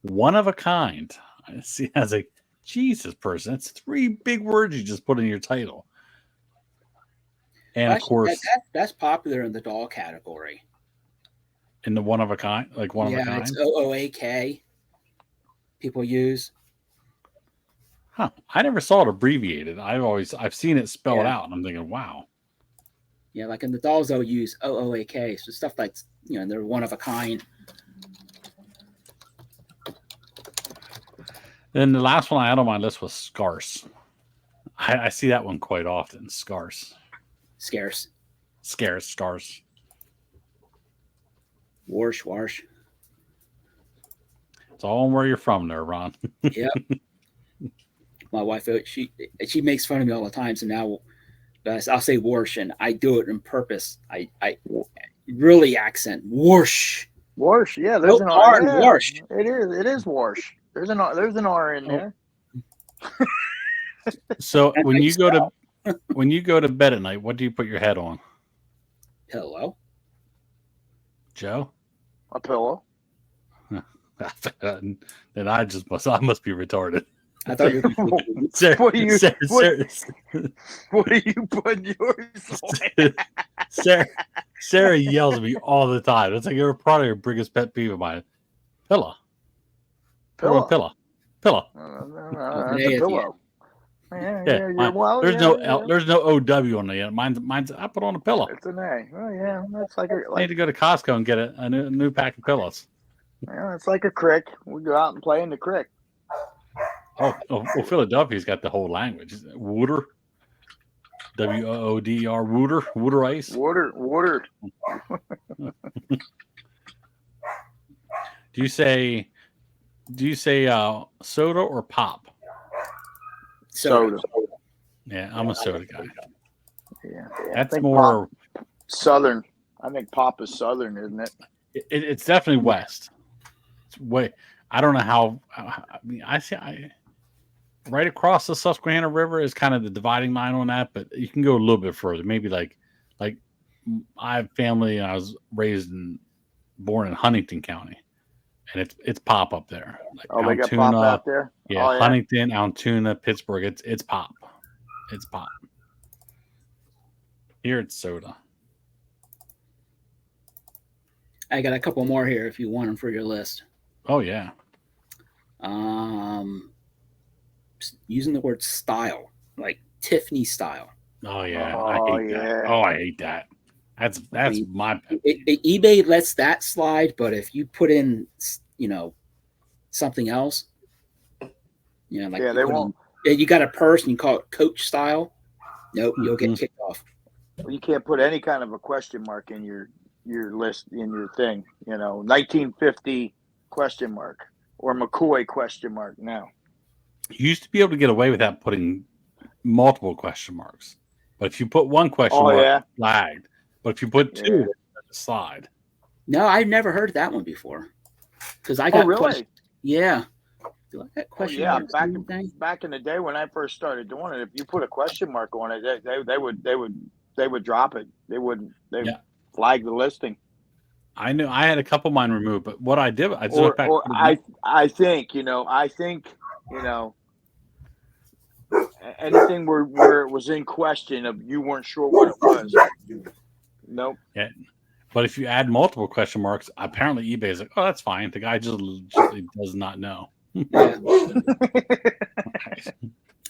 one of a kind. I see. I was like, Jesus, person, that's 3 big words you just put in your title. And of course, that's popular in the dog category. In the one of a kind, like one of a kind. Yeah, it's OOAK. People use. Huh? I never saw it abbreviated. I've seen it spelled out, and I'm thinking, wow. Yeah, like in the dogs, they'll use OOAK. So stuff like they're one of a kind. Then the last one I had on my list was scarce. I see that one quite often. Scarce. Scarce. Scarce. Warsh. It's all on where you're from there, Ron. Yeah. My wife, she makes fun of me all the time. So now I'll say warsh, and I do it on purpose. I really accent warsh. Warsh, yeah. There's an R in warsh. It is warsh. There's an R in there. So when you go to bed at night, what do you put your head on? Pillow. Joe? A pillow. Then I must be retarded. I thought you were what are you putting yours on? Sarah yells at me all the time. It's like you're probably her biggest pet peeve of mine. Pillow. Pillow. Pillow. That's a pillow. Yeah. There's no OW on the end. Mine's I put on a pillow. It's an A. Oh yeah, that's like I need to go to Costco and get a new pack of pillows. Yeah, it's like a crick. We go out and play in the crick. Oh, Philadelphia's got the whole language. Wooder. WOODR. Wooder ice. Water. Do you say soda or pop? Soda. Yeah, I'm a soda guy. Yeah. That's more southern. I think pop is southern, isn't it? It's definitely west. It's way. I don't know how. I mean, right across the Susquehanna River is kind of the dividing line on that, but you can go a little bit further. Maybe like I have family, and I was born in Huntington County, and it's pop up there. Like they got pop out there. Yeah, Huntington, Altoona, Pittsburgh. It's pop. It's pop. Here it's soda. I got a couple more here if you want them for your list. Oh yeah. Using the word style, like Tiffany style. Oh yeah, I hate that. Oh, I hate that. That's my. eBay lets that slide, but if you put in, something else, like they won't. You got a purse and you call it Coach style. Nope, you'll get kicked off. Well, you can't put any kind of a question mark in your list in your thing. 1950 question mark or McCoy question mark. No. You used to be able to get away without putting multiple question marks, but if you put one question Oh mark, yeah, it's flagged. But if you put two, yeah. it's a slide. No, I've never heard that one before. Because I Oh got really? yeah. Do I got Oh question yeah. marks and everything? Back in the day when I first started doing it, if you put a question mark on it, they would drop it. They Yeah, flag the listing. I knew I had a couple of mine removed, but what I did, I just went back. Or I think you know anything where it was in question of you weren't sure what it was. Nope. Yeah, but if you add multiple question marks, apparently eBay is like, oh, that's fine. The guy just legitimately does not know. Yeah.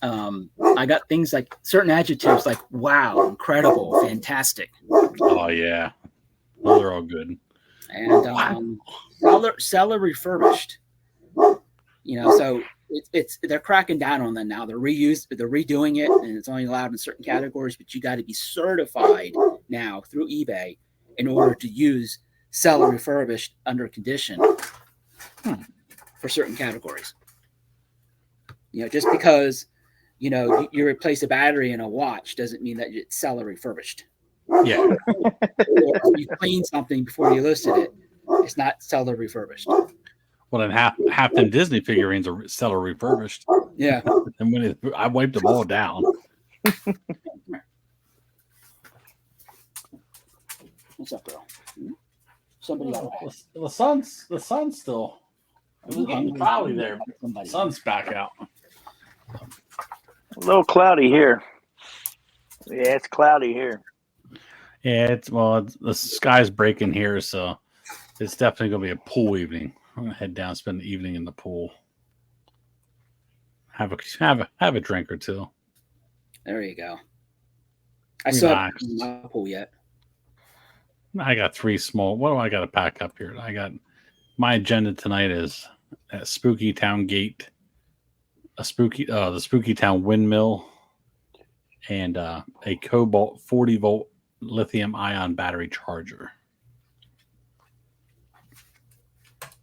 I got things like certain adjectives like wow, incredible, fantastic, Oh yeah, those are all good. and seller refurbished. So they're cracking down on that now. They're redoing it, and it's only allowed in certain categories. But you got to be certified now through eBay in order to use seller refurbished under condition for certain categories. Just because you replace a battery in a watch doesn't mean that it's seller refurbished. Yeah. Or if you clean something before you listed it, it's not seller refurbished. Well, then half them Disney figurines are seller refurbished. Yeah. And when I wiped them all down. What's up, girl? Somebody else. The sun's still. It was getting cloudy there. The sun's back out. A little cloudy here. Yeah, it's cloudy here. Yeah, the sky's breaking here, so it's definitely gonna be a pool evening. I'm gonna head down, spend the evening in the pool, have a drink or two. There you go. I still haven't my pool yet. I got 3 small. What do I got to pack up here? My agenda tonight is at Spooky Town Gate, the Spooky Town Windmill, and a Cobalt 40-volt lithium-ion battery charger.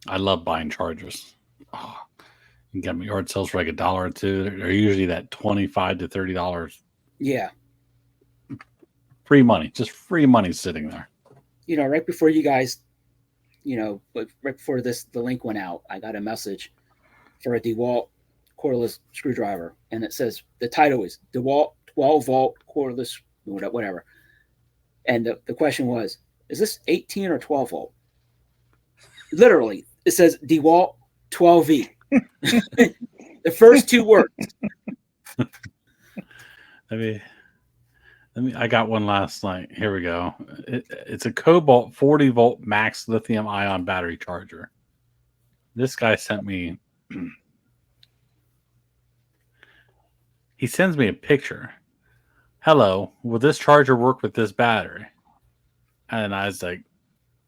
I love buying chargers. Oh, you can get them at yard sales for like $1 or $2. They're usually that $25 to $30. Yeah. Free money, just free money sitting there. Right before you guys, but right before the link went out, I got a message for a DeWalt cordless screwdriver, and it says the title is DeWalt 12-volt cordless, whatever. And the question was, is this 18 or 12 volt? Literally, it says DeWalt 12V. The first 2 words. I got one last night. Here we go. It's a Cobalt 40-volt max lithium-ion battery charger. This guy sent me. He sends me a picture. Hello, will this charger work with this battery? And I was like,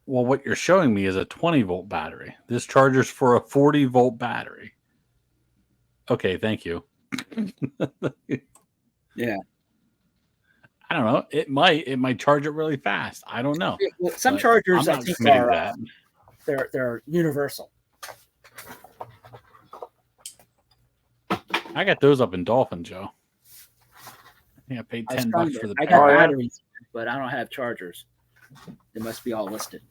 well, what you're showing me is a 20-volt battery. This charger's for a 40-volt battery. Okay, thank you. Yeah. I don't know. It might charge it really fast. I don't know. Well, some chargers I think are they're universal. I got those up in Dolphin, Joe. I think I paid $10 for the battery. I got batteries, but I don't have chargers. They must be all listed.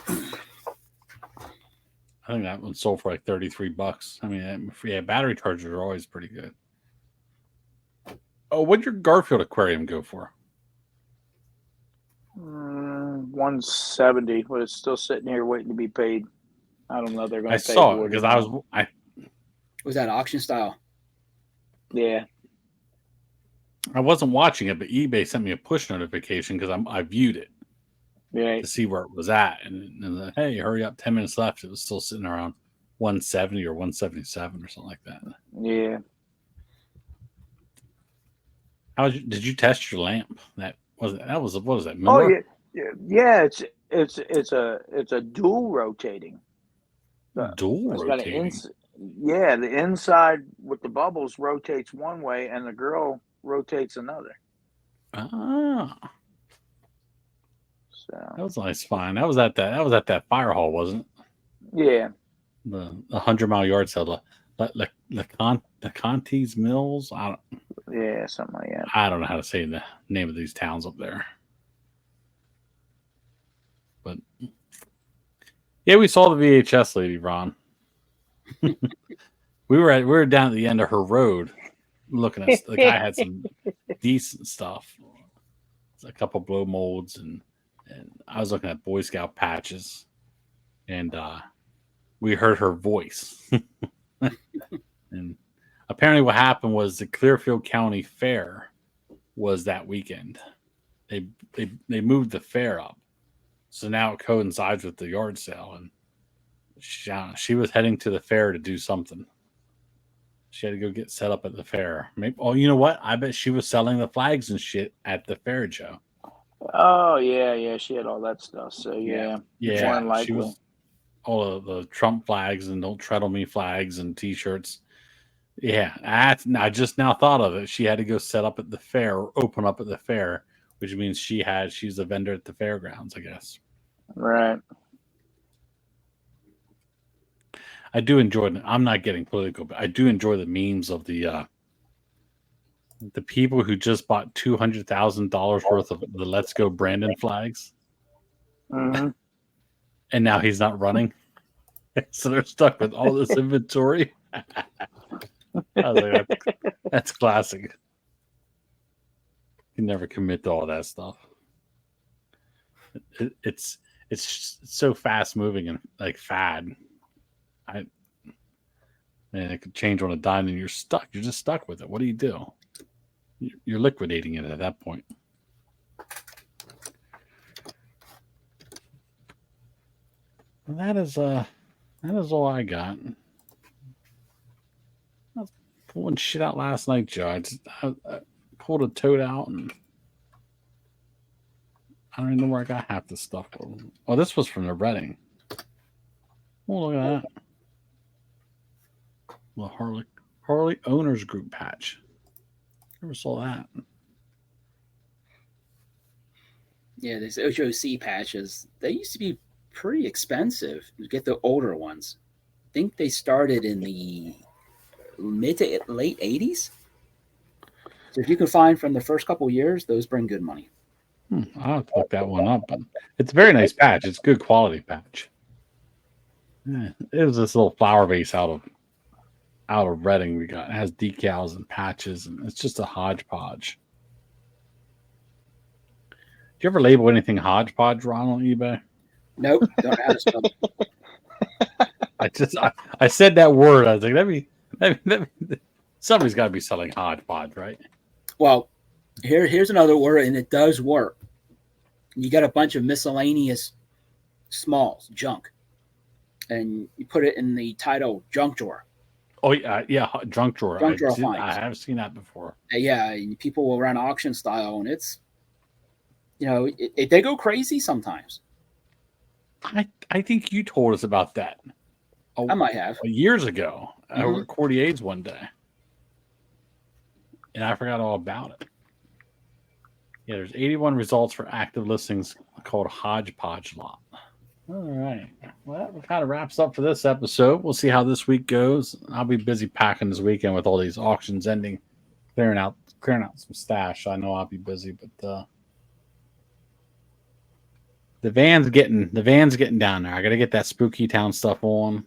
I think that one sold for like $33. I mean, yeah, battery chargers are always pretty good. Oh, what'd your Garfield aquarium go for? 170, but it's still sitting here waiting to be paid. I don't know. They're going to pay. I saw it because was that auction style? Yeah. I wasn't watching it, but eBay sent me a push notification because I viewed it to see where it was at, and hey, hurry up! 10 minutes left. It was still sitting around 170 or 177 or something like that. Yeah. Did you test your lamp? What was that? Miller? Oh yeah. It's a dual rotating. Dual rotating. The inside with the bubbles rotates one way, and the grill rotates another. Ah. So that was nice. Fine. That was at that fire hall, wasn't it? Yeah. The 100-mile yard sale. LeConte's Mills. Yeah, something like that. I don't know how to say the name of these towns up there. But yeah, we saw the VHS lady, Ron. we were down at the end of her road looking at the guy had some decent stuff. A couple blow molds and I was looking at Boy Scout patches and we heard her voice. And apparently what happened was the Clearfield County Fair was that weekend. They moved the fair up. So now it coincides with the yard sale and she was heading to the fair to do something. She had to go get set up at the fair. Maybe, oh, you know what? I bet she was selling the flags and shit at the fair, Joe. Oh yeah, she had all that stuff. So yeah, more than likely. She was all of the Trump flags and "Don't Tread on Me" flags and T-shirts. Yeah, I just now thought of it. She had to go set up at the fair, or open up at the fair, which means she's a vendor at the fairgrounds, I guess. Right. I do enjoy it. I'm not getting political, but I do enjoy the memes of the people who just bought $200,000 worth of the "Let's Go Brandon" flags, Mm-hmm. and now he's not running, so they're stuck with all this inventory. I was like, that's classic. You can never commit to all that stuff. It's so fast moving and like fad. And it could change on a dime, and you're stuck. You're just stuck with it. What do you do? You're liquidating it at that point. And that is all I got. I was pulling shit out last night, Joe. I pulled a tote out, and I don't even know where I got half this stuff from. Oh, this was from the Reading. Oh, look at that. The Harley Owners Group patch. Never saw that. Yeah, these OGOC patches, they used to be pretty expensive. You get the older ones. I think they started in the mid to late 80s. So if you can find from the first couple years, those bring good money. I'll have to look that one up. But it's a very nice patch. It's a good quality patch. Yeah, it was this little flower vase out of Reading we got. It has decals and patches, and it's just a hodgepodge. Do you ever label anything hodgepodge, Ron, on eBay? Nope, don't know how to spell it. I said that word. I was like, somebody's got to be selling hodgepodge, right? Well, here's another word, and it does work. You got a bunch of miscellaneous smalls, junk, and you put it in the title junk drawer. Oh yeah, junk drawer. I have seen that before. Yeah, and people will run auction style, and it's, they go crazy sometimes. I think you told us about that. I might have years ago. I was at Cortier's one day, and I forgot all about it. Yeah, there's 81 results for active listings called Hodgepodge Lot. All right. Well, that kind of wraps up for this episode. We'll see how this week goes. I'll be busy packing this weekend with all these auctions ending, clearing out some stash. I know I'll be busy, but the van's getting down there. I got to get that Spooky Town stuff on,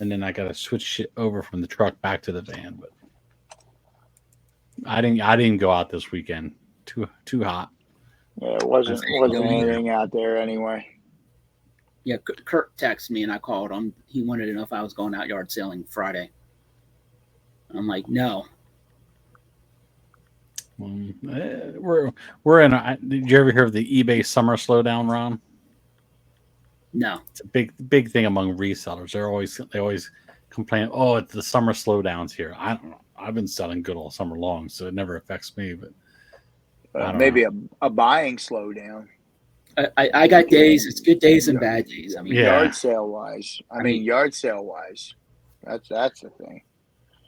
and then I got to switch shit over from the truck back to the van. But I didn't go out this weekend. Too hot. Yeah, it wasn't anything out there anyway. Yeah, Kurt texted me and I called him. He wanted to know if I was going out yard sailing Friday. I'm like, no. We're in. Did you ever hear of the eBay summer slowdown, Ron? No. It's a big thing among resellers. They always complain. Oh, it's the summer slowdowns here. I don't know. I've been selling good all summer long, so it never affects me. But maybe a buying slowdown. I got days. It's good days and bad days. I mean, yard sale wise. Yard sale wise, that's the thing.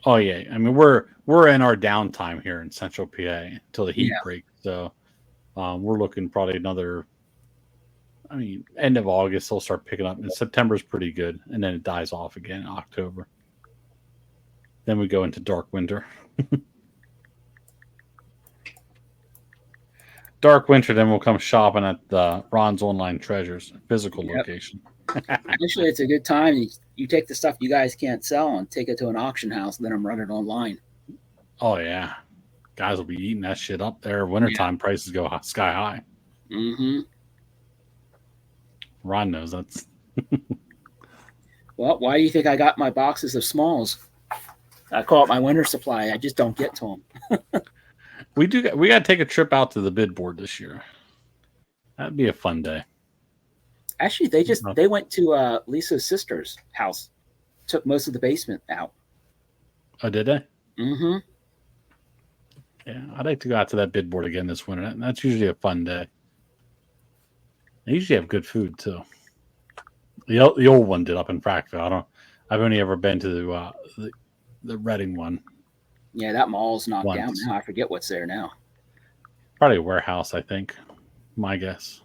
Oh yeah, I mean we're in our downtime here in Central PA until the heat breaks. So we're looking probably another. I mean, end of August they'll start picking up, and September's pretty good, and then it dies off again in October. Then we go into dark winter. Dark winter, then we'll come shopping at Ron's Online Treasures physical Yep. location. Actually, it's a good time. You take the stuff you guys can't sell and take it to an auction house, and let them run it online. Oh yeah, guys will be eating that shit up there. Wintertime prices go sky high. Mm-hmm. Ron knows that's. Well, why do you think I got my boxes of smalls? I call it my winter supply. I just don't get to them. We got to take a trip out to the bid board this year. That'd be a fun day. Actually, they went to Lisa's sister's house, took most of the basement out. Oh, did they? Mm-hmm. Yeah, I'd like to go out to that bid board again this winter. That's usually a fun day. They usually have good food too. The old one did up in Frackville. I've only ever been to the Reading one. Yeah, that mall's knocked Once. down now. I forget what's there now. Probably a warehouse, I think. My guess.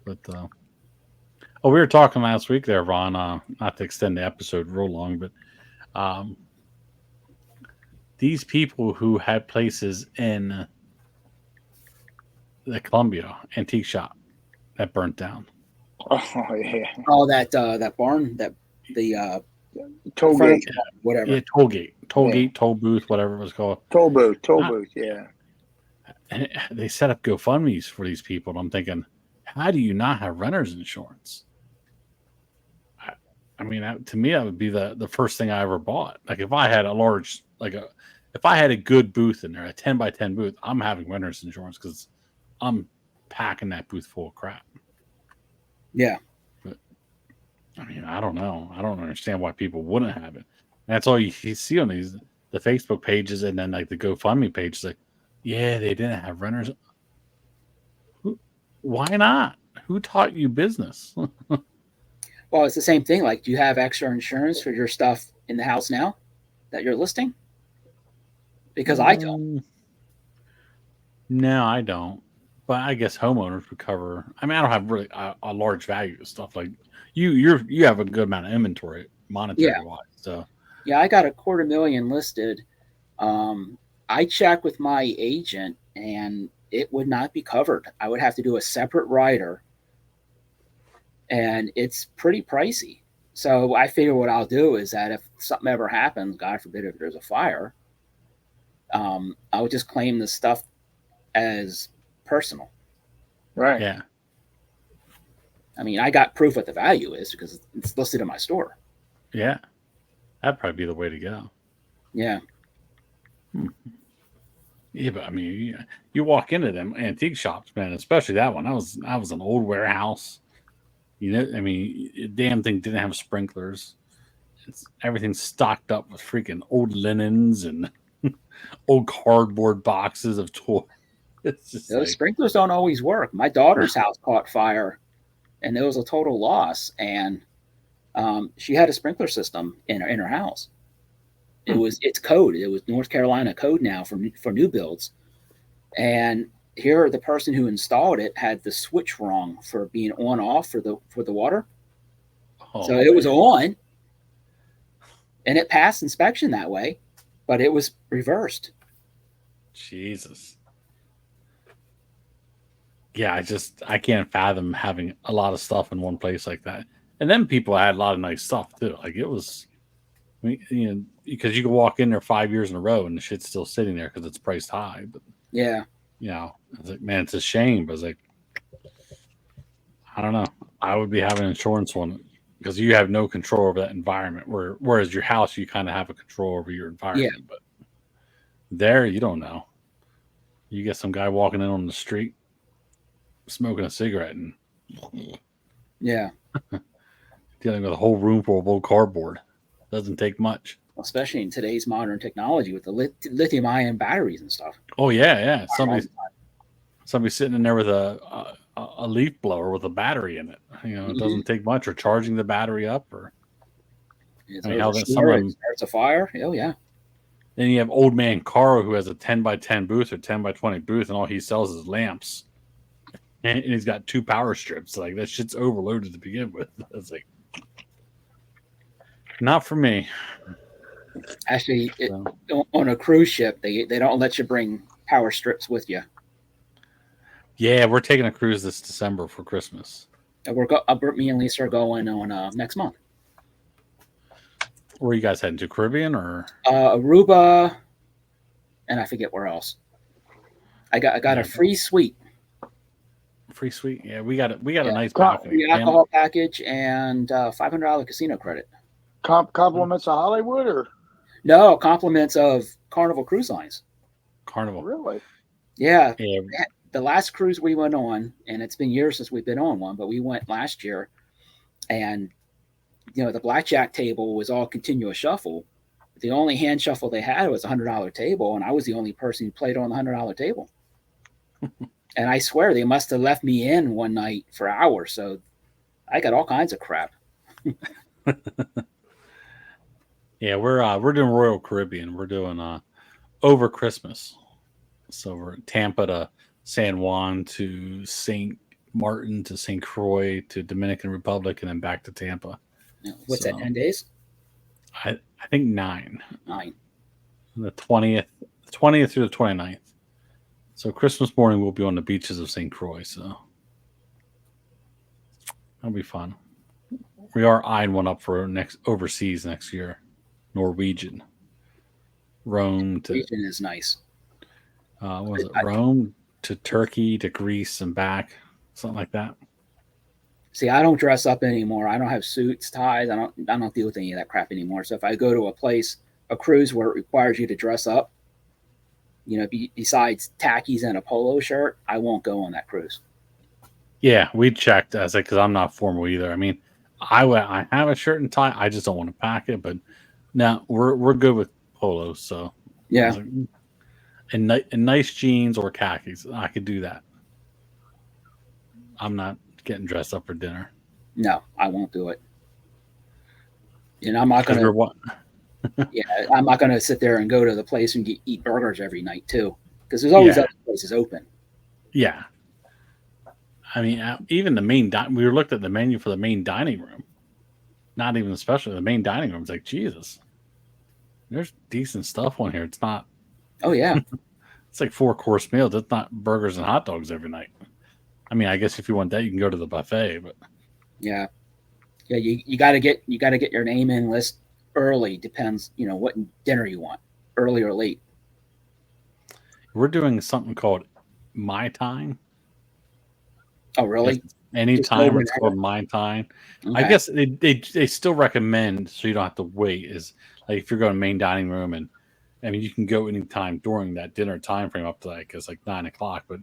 But we were talking last week there, Ron. Not to extend the episode real long, but these people who had places in the Columbia antique shop that burnt down. Oh yeah. Oh, that barn, the Toll gate. whatever. Yeah, toll booth, whatever it was called. Toll booth, yeah. And they set up GoFundMe's for these people. And I'm thinking, how do you not have renter's insurance? I mean, to me, that would be the first thing I ever bought. Like if I had if I had a good booth in there, a 10 by 10 booth, I'm having renter's insurance because I'm packing that booth full of crap. Yeah. But I mean, I don't know. I don't understand why people wouldn't have it. And that's all you see on the Facebook pages and then like the GoFundMe page. Like, yeah, they didn't have renters. Why not? Who taught you business? Well, it's the same thing. Like, do you have extra insurance for your stuff in the house now that you're listing? Because I don't. No, I don't. But I guess homeowners would cover. I mean, I don't have really a large value of stuff like you have a good amount of inventory monetary wise. So yeah, I got $250,000 listed. I checked with my agent, and it would not be covered. I would have to do a separate rider, and it's pretty pricey. So I figure what I'll do is that if something ever happens, God forbid, if there's a fire, I would just claim the stuff as personal. Right. Yeah. I mean, I got proof what the value is because it's listed in my store. Yeah. That'd probably be the way to go. Yeah. Yeah, but I mean, you walk into them antique shops, man, especially that one. That was an old warehouse. You know, I mean, damn thing didn't have sprinklers. Everything's stocked up with freaking old linens and old cardboard boxes of toys. It's just Those sprinklers don't always work. My daughter's house caught fire, and there was a total loss. And she had a sprinkler system in her house. It's code. It was North Carolina code now for new builds. And here, the person who installed it had the switch wrong for being on off for the water. So it was on, and it passed inspection that way, but it was reversed. Jesus. Yeah, I can't fathom having a lot of stuff in one place like that. And then people had a lot of nice stuff too. Like it was, I mean, you know, because you can walk in there 5 years in a row and the shit's still sitting there because it's priced high. But yeah, you know, I was like, man, it's a shame. But I was like, I don't know. I would be having insurance on it because you have no control over that environment. Whereas your house, you kind of have a control over your environment. Yeah. But there, you don't know. You get some guy walking in on the street, smoking a cigarette, and dealing with a whole room full of old cardboard. Doesn't take much. Especially in today's modern technology with the lithium-ion batteries and stuff. Oh yeah. Somebody's sitting in there with a leaf blower with a battery in it. You know, it doesn't take much, or charging the battery up, or I mean, how some of them starts a fire. Oh yeah. Then you have old man Carl who has a 10 by 10 booth or 10 by 20 booth, and all he sells is lamps. And he's got 2 power strips. Like that shit's overloaded to begin with. It's like, not for me. Actually, So, on a cruise ship, they don't let you bring power strips with you. yeah, we're taking a cruise this December for Christmas. Me and Lisa are going on next month. Where are you guys heading to? Caribbean or Aruba, and I forget where else. I got a free suite, free suite? Yeah, we got a yeah, nice balcony. free alcohol package, and $500 casino credit. Compliments of Hollywood, or No compliments of Carnival Cruise Lines. Carnival. really? Yeah, Yeah, the last cruise we went on, and it's been years since we've been on one, but we went last year, and the blackjack table was all continuous shuffle. The only hand shuffle they had was $100 table, and I was the only person who played on the $100 table. And I swear they must have left me in one night for hours, so I got all kinds of crap. yeah, we're doing Royal Caribbean. We're doing over Christmas. So we're Tampa to San Juan to St. Martin to St. Croix to Dominican Republic and then back to Tampa. What's that? 10 days? I think 9. 9. The 20th through the 29th. So Christmas morning we'll be on the beaches of St. Croix. So that'll be fun. We are eyeing one up for overseas next year. Norwegian. Rome to Region is nice. was it Rome to Turkey to Greece and back, something like that. See, I don't dress up anymore. I don't have suits, ties. I don't deal with any of that crap anymore. So if I go to a cruise where it requires you to dress up, besides tackies and a polo shirt, I won't go on that cruise. Yeah, we checked. I was like, because I'm not formal either. I mean, I have a shirt and tie. I just don't want to pack it. But now we're good with polos. So yeah, like, and nice jeans or khakis, I could do that. I'm not getting dressed up for dinner. No, I won't do it. And I'm not gonna. Yeah, I'm not gonna sit there and go to the place and eat burgers every night too, because there's always other places open. Yeah. I mean, even the main we were looked at the menu for the main dining room. Not even especially the main dining room. It's like, Jesus, there's decent stuff on here. It's not. Oh yeah. It's like 4-course meals. It's not burgers and hot dogs every night. I mean, I guess if you want that, you can go to the buffet. But yeah, you got to get your name in list early. Depends, what dinner you want, early or late. We're doing something called My Time. Oh, really? Anytime it's called My Time. Okay. I guess they still recommend, so you don't have to wait, is like if you're going to main dining room, and I mean, you can go anytime during that dinner time frame up to like 9 o'clock. But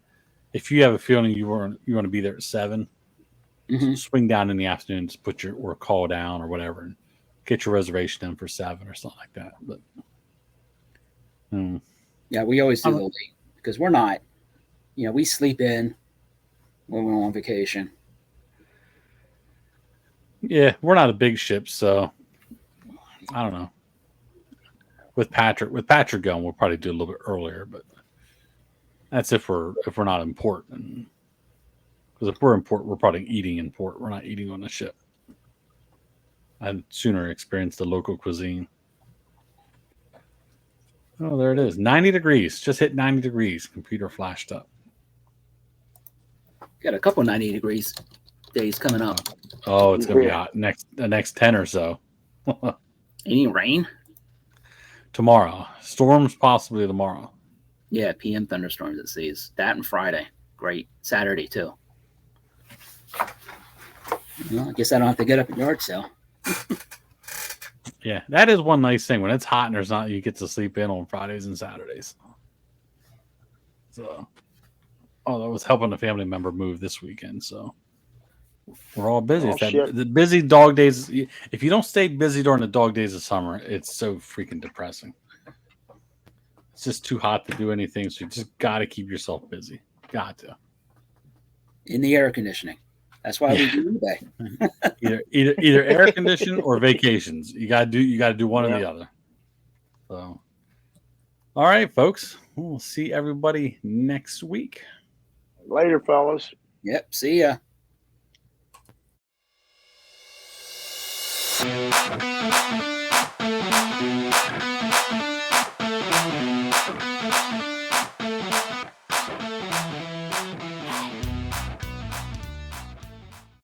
if you have a feeling you want to be there at 7, swing down in the afternoon, just put or call down or whatever, and get your reservation in for 7 or something like that. But yeah, we always do the late because we're not, we sleep in when we're on vacation. Yeah, we're not a big ship, so I don't know. With Patrick going, we'll probably do a little bit earlier, but that's if we're not in port. Because if we're in port, we're probably eating in port. We're not eating on the ship. I'd sooner experience the local cuisine. Oh, there it is. 90 degrees. Just hit 90 degrees. Computer flashed up. Got a couple 90 degrees days coming up. Oh, it's gonna be hot the next 10 or so. Any rain? Tomorrow. Storms possibly tomorrow. Yeah, PM thunderstorms it says. That and Friday. Great. Saturday too. Well, I guess I don't have to get up at yard sale. Yeah, that is one nice thing. When it's hot and there's not, you get to sleep in on Fridays and Saturdays. So, that was helping a family member move this weekend. So we're all busy. The busy dog days. If you don't stay busy during the dog days of summer, it's so freaking depressing. It's just too hot to do anything. So you just got to keep yourself busy. Got to. In the air conditioning. That's why we do eBay. either air conditioning or vacations. You gotta do one or the other. So, all right, folks. We'll see everybody next week. Later, fellas. Yep. See ya.